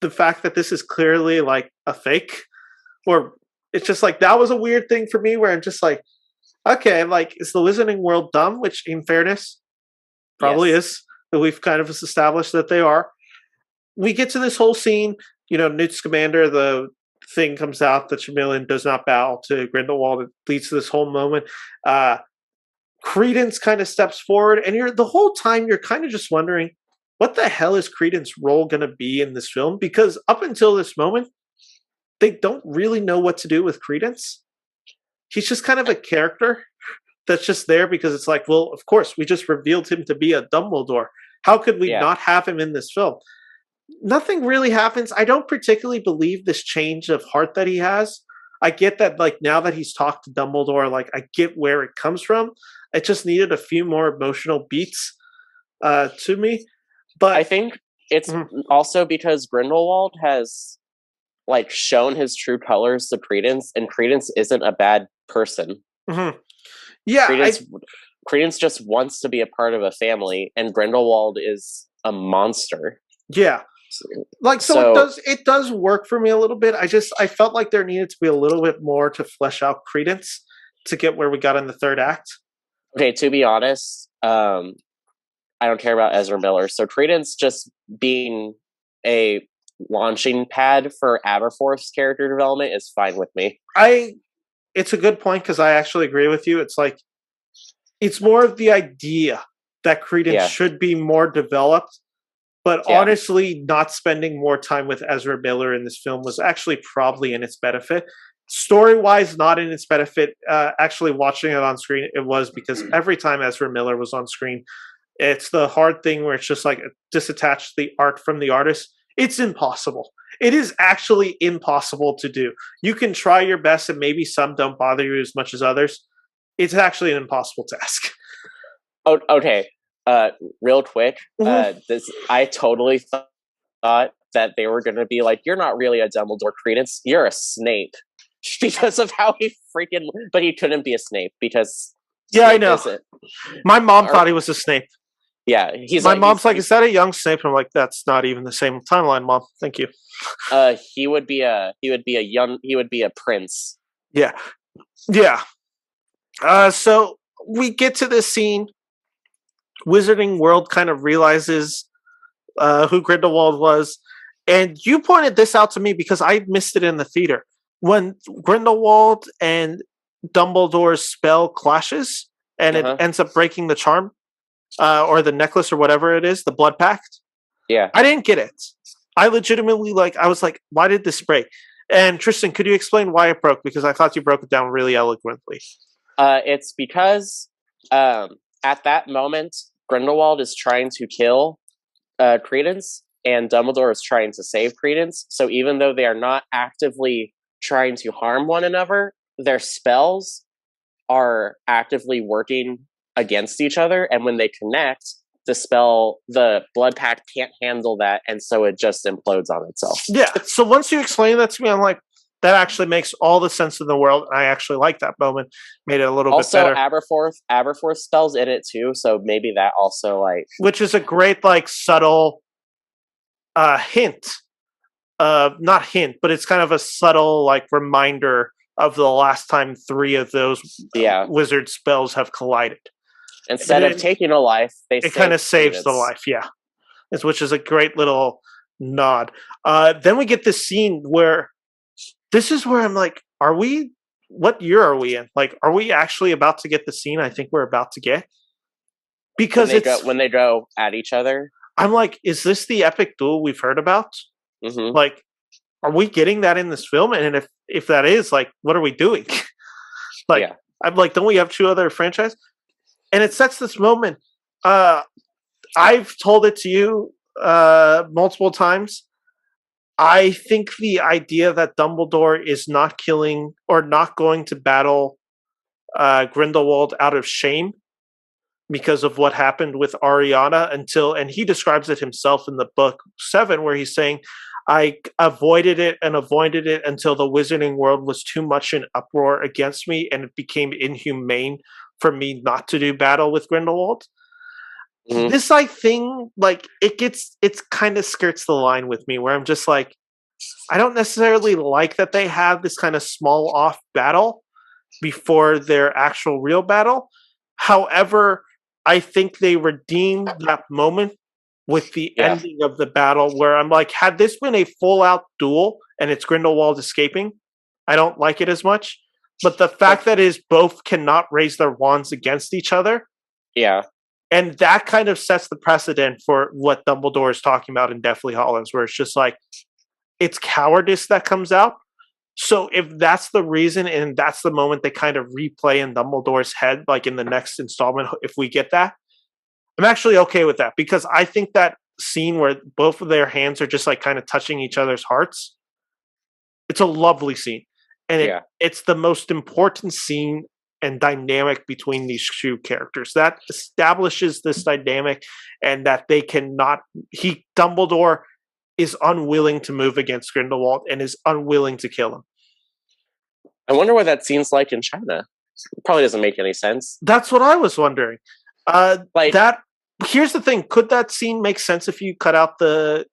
[SPEAKER 1] the fact that this is clearly like a fake? Or it's just like, that was a weird thing for me where I'm just like, okay, like, is the Wizarding World dumb? Which, in fairness, probably is. But we've kind of established that they are. We get to this whole scene, Newt Scamander, the thing comes out, the Chameleon does not bow to Grindelwald. It leads to this whole moment. Credence kind of steps forward, and the whole time you're kind of just wondering, what the hell is Credence's role going to be in this film? Because up until this moment, they don't really know what to do with Credence. He's just kind of a character. that's just there because it's like, well, of course, we just revealed him to be a Dumbledore. How could we
[SPEAKER 2] Yeah.
[SPEAKER 1] not have him in this film? Nothing really happens. I don't particularly believe this change of heart that he has. I get that, like, now that he's talked to Dumbledore, like, I get where it comes from. It just needed a few more emotional beats to me. But
[SPEAKER 2] I think it's also because Grindelwald has like shown his true colors to Credence, and Credence isn't a bad person.
[SPEAKER 1] Yeah,
[SPEAKER 2] Credence just wants to be a part of a family, and Grindelwald is a monster.
[SPEAKER 1] Yeah. Like, so it does work for me a little bit. I felt like there needed to be a little bit more to flesh out Credence to get where we got in the third act.
[SPEAKER 2] Okay, to be honest, I don't care about Ezra Miller. So Credence just being a launching pad for Aberforth's character development is fine with me.
[SPEAKER 1] It's a good point because I actually agree with you. It's like, it's more of the idea that Credence should be more developed. But honestly, not spending more time with Ezra Miller in this film was actually probably in its benefit. Story-wise, not in its benefit. Actually, watching it on screen, it was, because every time Ezra Miller was on screen, it's the hard thing where it's just like disattach the art from the artist. It's impossible. It is actually impossible to do. You can try your best, and maybe some don't bother you as much as others. It's actually an impossible task.
[SPEAKER 2] Oh, okay. Real quick, I totally thought that they were going to be like, you're not really a Dumbledore, Credence, you're a Snape. Because of how he freaking... But he couldn't be a Snape because...
[SPEAKER 1] Yeah, Snape, I know. My mom thought he was a Snape.
[SPEAKER 2] Yeah,
[SPEAKER 1] my mom's like, is that a young Snape? I'm like, that's not even the same timeline, Mom. Thank you.
[SPEAKER 2] He would be a prince.
[SPEAKER 1] Yeah. So we get to this scene. Wizarding World kind of realizes who Grindelwald was. And you pointed this out to me because I missed it in the theater. When Grindelwald and Dumbledore's spell clashes and it ends up breaking the charm or the necklace or whatever it is, the blood pact.
[SPEAKER 2] Yeah.
[SPEAKER 1] I didn't get it. I legitimately, I was like, why did this break? And Tristan, could you explain why it broke? Because I thought you broke it down really eloquently.
[SPEAKER 2] It's because at that moment, Grindelwald is trying to kill Credence, and Dumbledore is trying to save Credence. So even though they are not actively trying to harm one another, their spells are actively working against each other. And when they connect, the blood pact can't handle that, and so it just implodes on itself.
[SPEAKER 1] Yeah. So once you explain that to me, I'm like, that actually makes all the sense in the world. I actually like that moment. Made it a little bit better.
[SPEAKER 2] Also, Aberforth spells in it too, so maybe that also
[SPEAKER 1] which is a great subtle hint. Not hint, but it's kind of a subtle reminder of the last time 3 of those wizard spells have collided.
[SPEAKER 2] Instead of taking a life, it
[SPEAKER 1] kind of saves the life. Yeah, which is a great little nod. Then we get this scene where. This is where I'm like, what year are we in? Are we actually about to get the scene I think we're about to get? Because
[SPEAKER 2] when they go at each other.
[SPEAKER 1] I'm like, is this the epic duel we've heard about?
[SPEAKER 2] Mm-hmm.
[SPEAKER 1] Are we getting that in this film? And if that is, what are we doing? I'm like, don't we have 2 other franchises? And it sets this moment. I've told it to you multiple times. I think the idea that Dumbledore is not killing or not going to battle Grindelwald out of shame because of what happened with Ariana and he describes it himself in the book 7, where he's saying, I avoided it until the wizarding world was too much in uproar against me and it became inhumane for me not to do battle with Grindelwald. Mm-hmm. This it kind of skirts the line with me where I'm just like, I don't necessarily like that they have this kind of small off battle before their actual real battle. However, I think they redeemed that moment with the ending of the battle where I'm like, had this been a full out duel and it's Grindelwald escaping, I don't like it as much. But the fact that is both cannot raise their wands against each other.
[SPEAKER 2] Yeah.
[SPEAKER 1] And that kind of sets the precedent for what Dumbledore is talking about in Deathly Hallows, where it's just it's cowardice that comes out. So if that's the reason and that's the moment they kind of replay in Dumbledore's head, like in the next installment, if we get that, I'm actually okay with that because I think that scene where both of their hands are just like kind of touching each other's hearts, it's a lovely scene. And
[SPEAKER 2] Yeah.
[SPEAKER 1] it's the most important scene and dynamic between these two characters. That establishes this dynamic and that they cannot Dumbledore is unwilling to move against Grindelwald and is unwilling to kill him.
[SPEAKER 2] I wonder what that scene's like in China. It probably doesn't make any sense.
[SPEAKER 1] That's what I was wondering. Here's the thing: could that scene make sense if you cut out the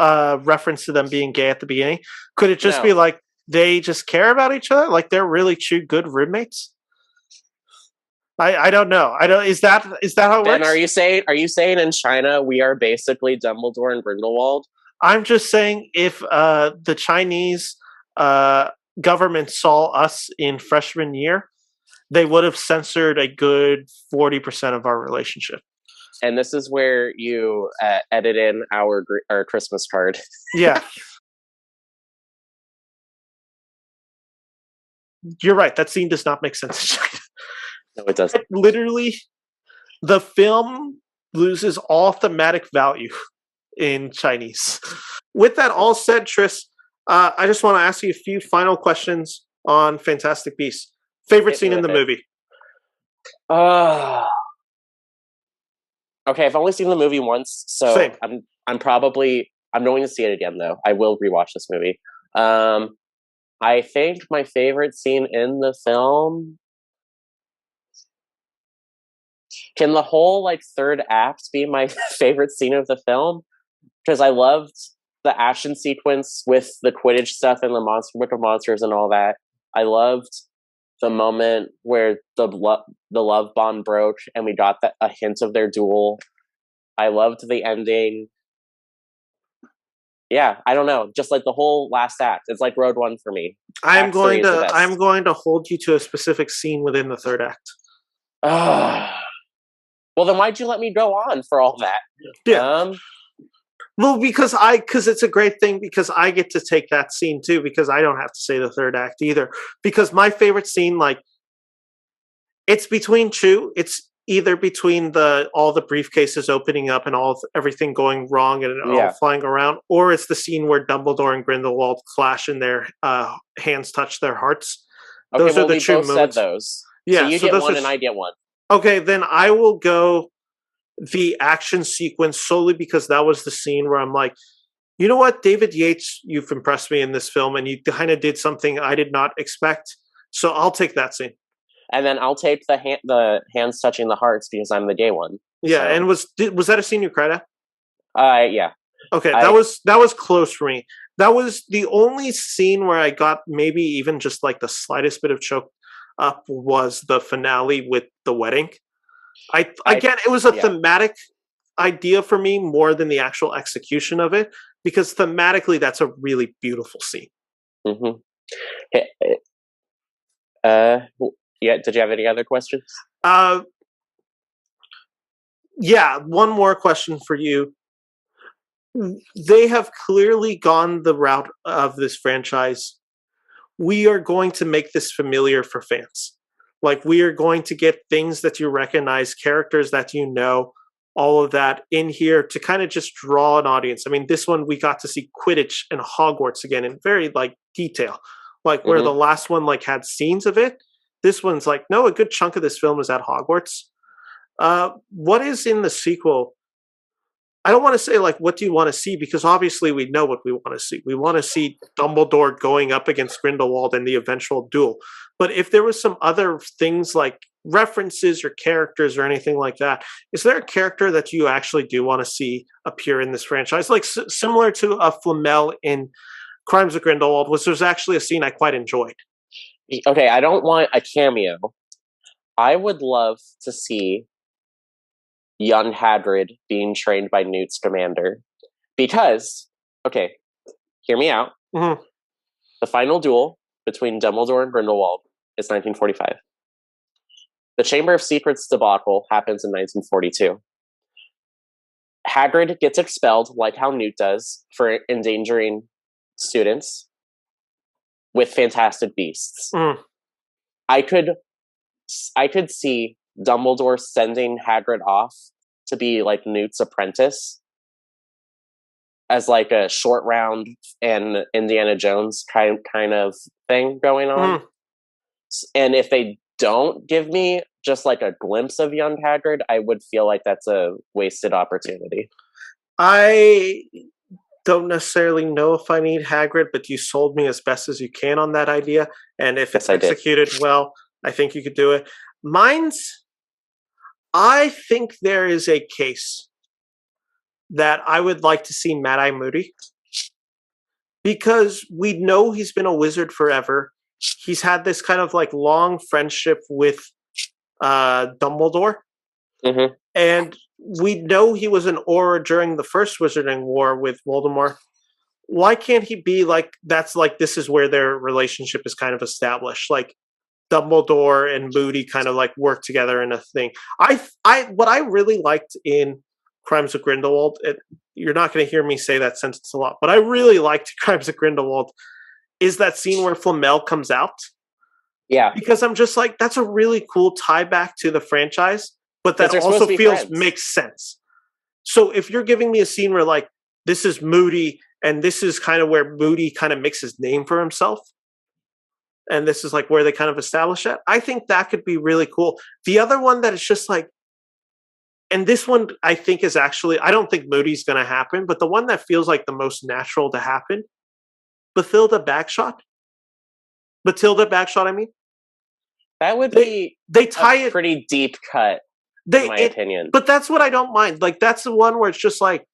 [SPEAKER 1] reference to them being gay at the beginning? Could it just be like they just care about each other, like they're really two good roommates? I don't know. I don't. Is that how it
[SPEAKER 2] Ben,
[SPEAKER 1] works?
[SPEAKER 2] are you saying in China we are basically Dumbledore and Grindelwald?
[SPEAKER 1] I'm just saying if the Chinese government saw us in freshman year, they would have censored a good 40% of our relationship.
[SPEAKER 2] And this is where you edit in our Christmas card.
[SPEAKER 1] Yeah. You're right. That scene does not make sense.
[SPEAKER 2] No, it doesn't.
[SPEAKER 1] Literally, the film loses all thematic value in Chinese. With that all said, Tris, I just want to ask you a few final questions on Fantastic Beasts. Favorite scene in the movie?
[SPEAKER 2] Okay, I've only seen the movie once, so
[SPEAKER 1] Same.
[SPEAKER 2] I'm going to see it again though. I will rewatch this movie. I think my favorite scene in the film. Can the whole third act be my favorite scene of the film? Because I loved the action sequence with the Quidditch stuff and the Book of Monsters and all that. I loved the moment where the love bond broke and we got a hint of their duel. I loved the ending. Yeah, I don't know. Just like the whole last act. It's like Road One for me.
[SPEAKER 1] I'm going to hold you to a specific scene within the third act.
[SPEAKER 2] Well, then why'd you let me go on for all that?
[SPEAKER 1] Yeah. Well, because it's a great thing because I get to take that scene too because I don't have to say the third act either. Because my favorite scene, it's between two. It's either between all the briefcases opening up and everything going wrong and all flying around, or it's the scene where Dumbledore and Grindelwald clash and their hands touch their hearts.
[SPEAKER 2] Okay,
[SPEAKER 1] those are the two
[SPEAKER 2] both
[SPEAKER 1] moments.
[SPEAKER 2] Said those.
[SPEAKER 1] Yeah,
[SPEAKER 2] so you get one and I get one.
[SPEAKER 1] Okay, then I will go the action sequence solely because that was the scene where I'm like, you know what, David Yates, you've impressed me in this film and you kind of did something I did not expect. So I'll take that scene. And
[SPEAKER 2] then I'll take the hands touching the hearts because I'm the gay one.
[SPEAKER 1] Yeah, so. And was that a scene you cried at?
[SPEAKER 2] Yeah.
[SPEAKER 1] Okay, that was close for me. That was the only scene where I got maybe even just the slightest bit of choke up was the finale with the wedding. Again, it was a thematic idea for me more than the actual execution of it, because thematically that's a really beautiful scene.
[SPEAKER 2] Mm-hmm. Yeah. Did you have any other questions?
[SPEAKER 1] Yeah. One more question for you. They have clearly gone the route of this franchise. We are going to make this familiar for fans. We are going to get things that you recognize, characters that you know, all of that in here to kind of just draw an audience. I mean, this one we got to see Quidditch and Hogwarts again in very detail, where the last one had scenes of it. This one's no, a good chunk of this film is at Hogwarts. What is in the sequel? I don't want to say what do you want to see, because obviously we know what we want to see. We want to see Dumbledore going up against Grindelwald in the eventual duel. But if there was some other things like references or characters or anything like that, is there a character that you actually do want to see appear in this franchise? Similar to a Flamel in Crimes of Grindelwald, which was actually a scene I quite enjoyed.
[SPEAKER 2] Okay, I don't want a cameo. I would love to see young Hagrid being trained by Newt Scamander. Because, okay, hear me out.
[SPEAKER 1] Mm-hmm.
[SPEAKER 2] The final duel between Dumbledore and Grindelwald is 1945. The Chamber of Secrets debacle happens in 1942. Hagrid gets expelled, like how Newt does, for endangering students. with Fantastic Beasts.
[SPEAKER 1] Mm.
[SPEAKER 2] I could see Dumbledore sending Hagrid off to be like Newt's apprentice as like a short round and Indiana Jones kind of thing going on. And if they don't give me just like a glimpse of young Hagrid, I would feel like that's a wasted opportunity.
[SPEAKER 1] I don't necessarily know if I need Hagrid, but you sold me as best as you can on that idea. And if it's executed well, I think you could do it. I think there is a case that I would like to see Mad-Eye Moody. Because we know he's been a wizard forever. He's had this kind of like long friendship with Dumbledore.
[SPEAKER 2] Mm-hmm.
[SPEAKER 1] And we know he was an Auror during the first Wizarding War with Voldemort. Why can't he be like, that's like, this is where their relationship is kind of established. Like Dumbledore and Moody kind of like work together in a thing. What I really liked in Crimes of Grindelwald, you're not going to hear me say that sentence a lot, but I really liked Crimes of Grindelwald is that scene where Flamel comes out.
[SPEAKER 2] Yeah.
[SPEAKER 1] Because I'm just like, that's a really cool tie back to the franchise, but that also makes sense. So if you're giving me a scene where like, this is Moody, and this is kind of where Moody kind of makes his name for himself, and this is like where they kind of establish it, I think that could be really cool. The other one that is just like, and this one I think is actually, I don't think Moody's going to happen, but the one that feels like the most natural to happen, Matilda Bagshot, I mean.
[SPEAKER 2] That would be
[SPEAKER 1] they tie
[SPEAKER 2] a pretty deep cut, in my opinion.
[SPEAKER 1] But that's what I don't mind. Like, that's the one where it's just like,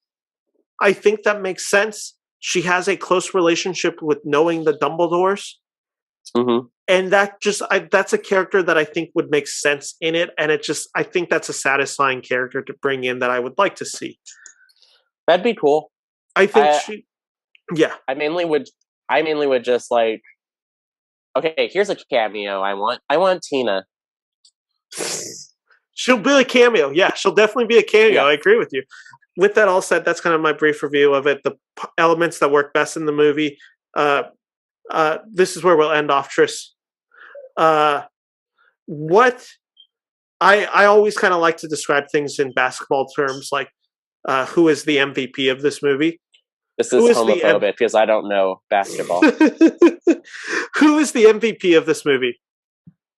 [SPEAKER 1] I think that makes sense. She has a close relationship with knowing the Dumbledores.
[SPEAKER 2] Mm-hmm.
[SPEAKER 1] And that's a character that I think would make sense in it. And I think that's a satisfying character to bring in that I would like to see.
[SPEAKER 2] That'd be cool.
[SPEAKER 1] I think yeah.
[SPEAKER 2] I mainly would just like, okay, here's a cameo I want Tina.
[SPEAKER 1] She'll be a cameo. Yeah, she'll definitely be a cameo. Yeah. I agree with you. With that all said, that's kind of my brief review of it. The elements that work best in the movie. This is where we'll end off, Tris. What I always kind of like to describe things in basketball terms, like who is the MVP of this movie?
[SPEAKER 2] This is homophobic because I don't know basketball.
[SPEAKER 1] Who is the MVP of this movie?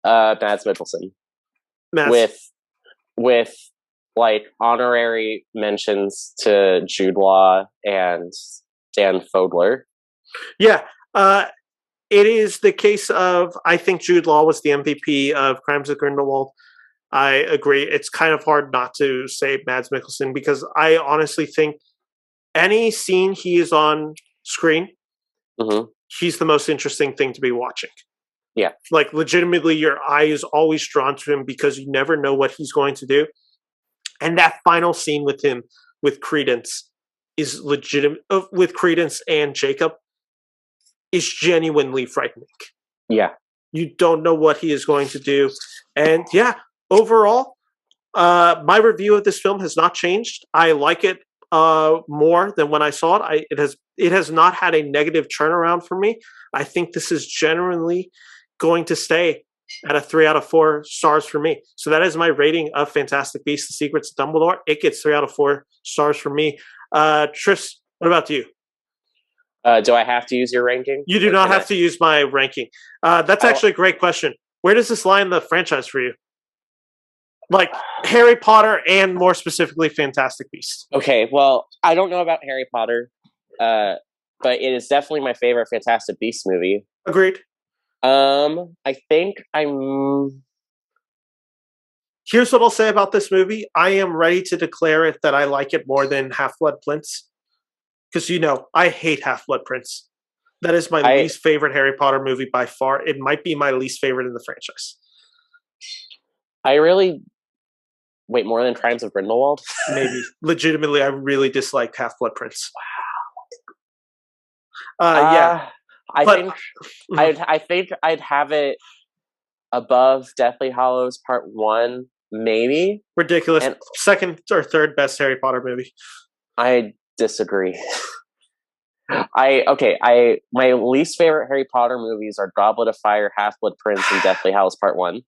[SPEAKER 2] Mads Mikkelsen. With like honorary mentions to Jude Law and Dan Fogler. Yeah.
[SPEAKER 1] It is the case of, I think Jude Law was the MVP of Crimes of Grindelwald. I agree. It's kind of hard not to say Mads Mikkelsen because I honestly think any scene he is on screen,
[SPEAKER 2] mm-hmm.
[SPEAKER 1] he's the most interesting thing to be watching.
[SPEAKER 2] Yeah.
[SPEAKER 1] Like legitimately your eye is always drawn to him because you never know what he's going to do. And that final scene with him, with Credence, is legitimate, with Credence and Jacob, is genuinely frightening.
[SPEAKER 2] Yeah.
[SPEAKER 1] You don't know what he is going to do. And yeah, overall, my review of this film has not changed. I like it more than when I saw it. It has not had a negative turnaround for me. I think this is generally going to stay at a 3 out of 4 stars for me. So that is my rating of Fantastic Beasts: The Secrets of Dumbledore. It gets 3 out of 4 stars for me. Tris, what about you?
[SPEAKER 2] Do I have to use your ranking?
[SPEAKER 1] You do not have to use my ranking. That's actually a great question. Where does this lie in the franchise for you? Like Harry Potter and more specifically Fantastic Beasts.
[SPEAKER 2] Okay, well, I don't know about Harry Potter, but it is definitely my favorite Fantastic Beasts movie.
[SPEAKER 1] Agreed.
[SPEAKER 2] I think I'm...
[SPEAKER 1] Here's what I'll say about this movie. I am ready to declare it that I like it more than Half-Blood Prince. Because, I hate Half-Blood Prince. That is my least favorite Harry Potter movie by far. It might be my least favorite in the franchise.
[SPEAKER 2] Wait, more than Crimes of Grindelwald?
[SPEAKER 1] Maybe. Legitimately, I really dislike Half-Blood Prince.
[SPEAKER 2] Wow. Yeah. I think I'd have it above Deathly Hallows Part 1, maybe.
[SPEAKER 1] Ridiculous. And second or third best Harry Potter movie.
[SPEAKER 2] I disagree. My least favorite Harry Potter movies are Goblet of Fire, Half-Blood Prince, and Deathly Hallows Part 1.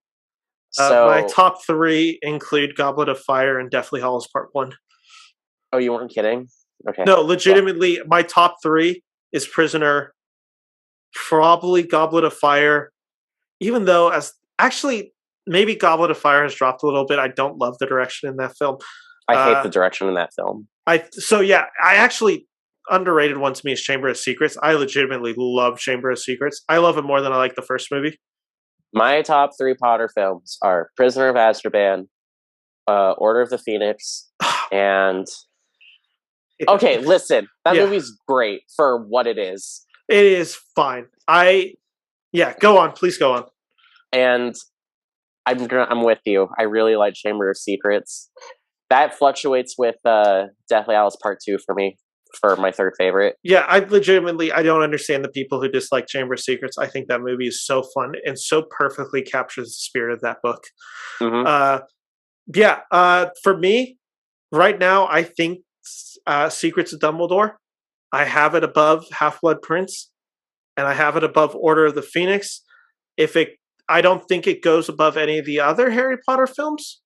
[SPEAKER 1] My
[SPEAKER 2] So,
[SPEAKER 1] top 3 include Goblet of Fire and Deathly Hallows Part 1.
[SPEAKER 2] oh, you weren't kidding? Okay.
[SPEAKER 1] No, legitimately, my top 3 is Prisoner, probably Goblet of Fire, even though maybe Goblet of Fire has dropped a little bit. I don't love the direction in that film.
[SPEAKER 2] I hate the direction in that film.
[SPEAKER 1] I actually underrated one to me is Chamber of Secrets. I legitimately love Chamber of Secrets. I love it more than I like the first movie.
[SPEAKER 2] My top 3 Potter films are Prisoner of Azkaban, Order of the Phoenix, and okay, listen, that movie's great for what it is.
[SPEAKER 1] It is fine. Go on, please go on.
[SPEAKER 2] And I'm with you. I really like Chamber of Secrets. That fluctuates with Deathly Hallows Part 2 for me, for my third favorite.
[SPEAKER 1] Yeah, I don't understand the people who dislike Chamber of Secrets. I think that movie is so fun and so perfectly captures the spirit of that book.
[SPEAKER 2] Mm-hmm.
[SPEAKER 1] For me, right now, I think Secrets of Dumbledore. I have it above Half-Blood Prince, and I have it above Order of the Phoenix. I don't think it goes above any of the other Harry Potter films,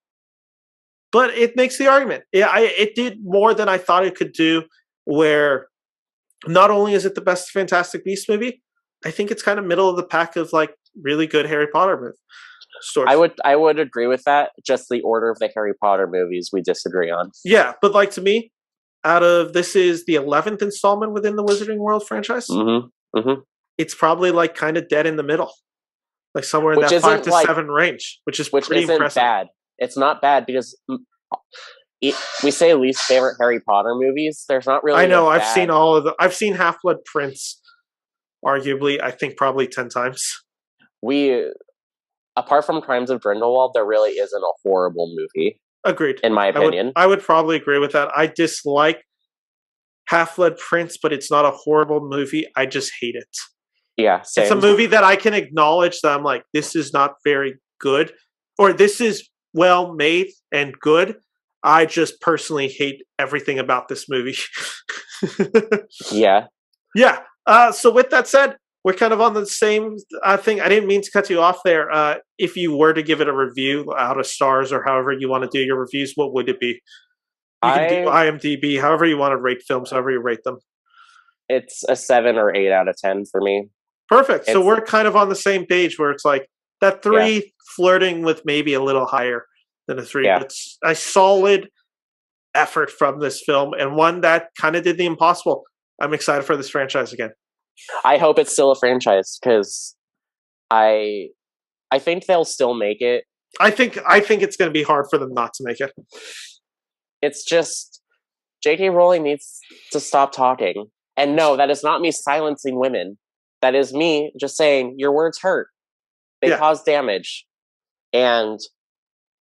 [SPEAKER 1] but it makes the argument. It did more than I thought it could do, where not only is it the best Fantastic Beasts movie, I think it's kind of middle of the pack of like really good Harry Potter stories.
[SPEAKER 2] I would agree with that. Just the order of the Harry Potter movies we disagree on.
[SPEAKER 1] Yeah, but like to me, this is the 11th installment within the Wizarding World franchise.
[SPEAKER 2] Mm-hmm. Mm-hmm.
[SPEAKER 1] It's probably like kind of dead in the middle, like somewhere in that 5 to 7 range, which pretty impressive.
[SPEAKER 2] Bad. It's not bad because we say least favorite Harry Potter movies. There's not really.
[SPEAKER 1] I know. I've seen all of them. I've seen Half-Blood Prince, arguably, I think probably 10 times.
[SPEAKER 2] Apart from Crimes of Grindelwald, there really isn't a horrible movie.
[SPEAKER 1] Agreed.
[SPEAKER 2] In my opinion.
[SPEAKER 1] I would probably agree with that. I dislike Half-Blood Prince, but it's not a horrible movie. I just hate it.
[SPEAKER 2] Yeah, same.
[SPEAKER 1] It's a movie that I can acknowledge that I'm like, this is not very good, or this is well made and good. I just personally hate everything about this movie.
[SPEAKER 2] Yeah.
[SPEAKER 1] Yeah. So with that said, we're kind of on the same thing. I didn't mean to cut you off there. If you were to give it a review out of stars or however you want to do your reviews, what would it be? You can do IMDb, however you want to rate films, however you rate them.
[SPEAKER 2] It's a 7 or 8 out of 10 for me.
[SPEAKER 1] Perfect. So we're kind of on the same page where it's like that 3 flirting with maybe a little higher than a 3.
[SPEAKER 2] Yeah.
[SPEAKER 1] It's a solid effort from this film and one that kind of did the impossible. I'm excited for this franchise again.
[SPEAKER 2] I hope it's still a franchise because I think they'll still make it.
[SPEAKER 1] I think it's going to be hard for them not to make it.
[SPEAKER 2] It's just J.K. Rowling needs to stop talking. And no, that is not me silencing women. That is me just saying your words hurt. They cause damage. And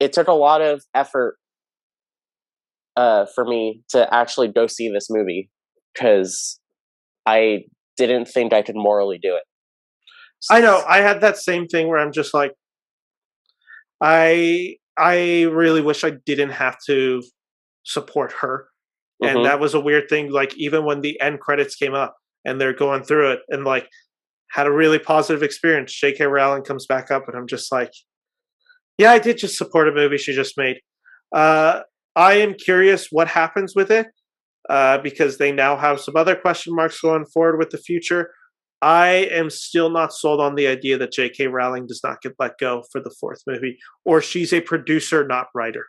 [SPEAKER 2] it took a lot of effort for me to actually go see this movie because I didn't think I could morally do it.
[SPEAKER 1] I know. I had that same thing where I'm just like, I really wish I didn't have to support her. And that was a weird thing. Like, even when the end credits came up and they're going through it and like had a really positive experience, J.K. Rowling comes back up and I'm just like, yeah, I did just support a movie she just made. I am curious what happens with it because they now have some other question marks going forward with the future. I am still not sold on the idea that J.K. Rowling does not get let go for the 4th movie, or she's a producer, not writer.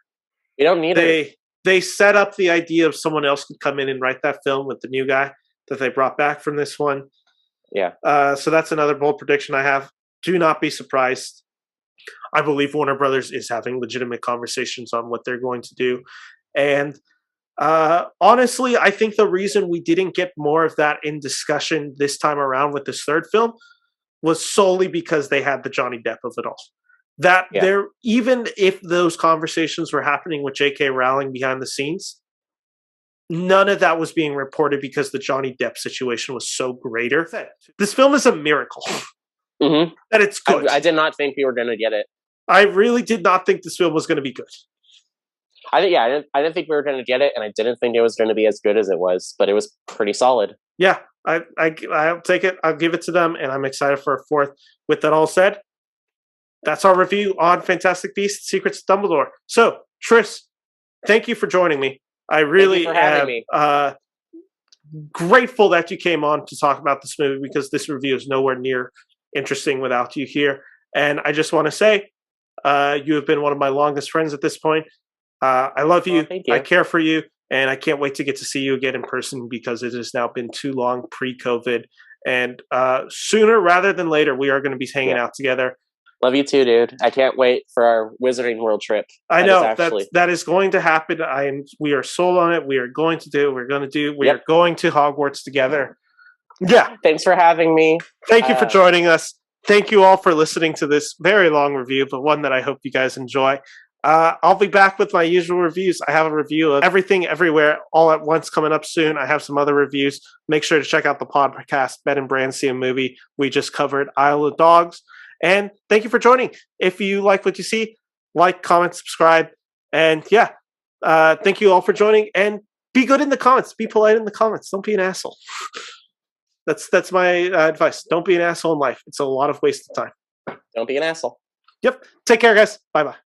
[SPEAKER 2] You don't need it.
[SPEAKER 1] They set up the idea of someone else could come in and write that film with the new guy that they brought back from this one.
[SPEAKER 2] Yeah.
[SPEAKER 1] So that's another bold prediction I have. Do not be surprised. I believe Warner Brothers is having legitimate conversations on what they're going to do. And honestly, I think the reason we didn't get more of that in discussion this time around with this 3rd film was solely because they had the Johnny Depp of it all. Even if those conversations were happening with J.K. Rowling behind the scenes, none of that was being reported because the Johnny Depp situation was so greater. This film is a miracle that it's good.
[SPEAKER 2] I did not think we were going to get it.
[SPEAKER 1] I really did not think this film was going to be good.
[SPEAKER 2] I didn't think we were going to get it, and I didn't think it was going to be as good as it was, but it was pretty solid.
[SPEAKER 1] Yeah, I'll take it. I'll give it to them, and I'm excited for a fourth. With that all said, that's our review on Fantastic Beasts: Secrets of Dumbledore. So, Tris, thank you for joining me. I really am grateful that you came on to talk about this movie, because this review is nowhere near interesting without you here. And I just want to say, you have been one of my longest friends at this point. I love you.
[SPEAKER 2] Thank you.
[SPEAKER 1] I care for you. And I can't wait to get to see you again in person, because it has now been too long pre-COVID. And sooner rather than later, we are going to be hanging out together.
[SPEAKER 2] Love you too, dude. I can't wait for our Wizarding World trip.
[SPEAKER 1] I know that is going to happen. We are sold on it. We are going to do. We're going to do. We are going to Hogwarts together. Yeah.
[SPEAKER 2] Thanks for having me.
[SPEAKER 1] Thank you for joining us. Thank you all for listening to this very long review, but one that I hope you guys enjoy. I'll be back with my usual reviews. I have a review of Everything Everywhere All at Once coming up soon. I have some other reviews. Make sure to check out the podcast, Ben and Brand See a Movie. We just covered Isle of Dogs. And thank you for joining. If you like what you see, like, comment, subscribe. And yeah, thank you all for joining. And be good in the comments. Be polite in the comments. Don't be an asshole. That's my advice. Don't be an asshole in life. It's a lot of wasted time.
[SPEAKER 2] Don't be an asshole.
[SPEAKER 1] Yep. Take care, guys. Bye-bye.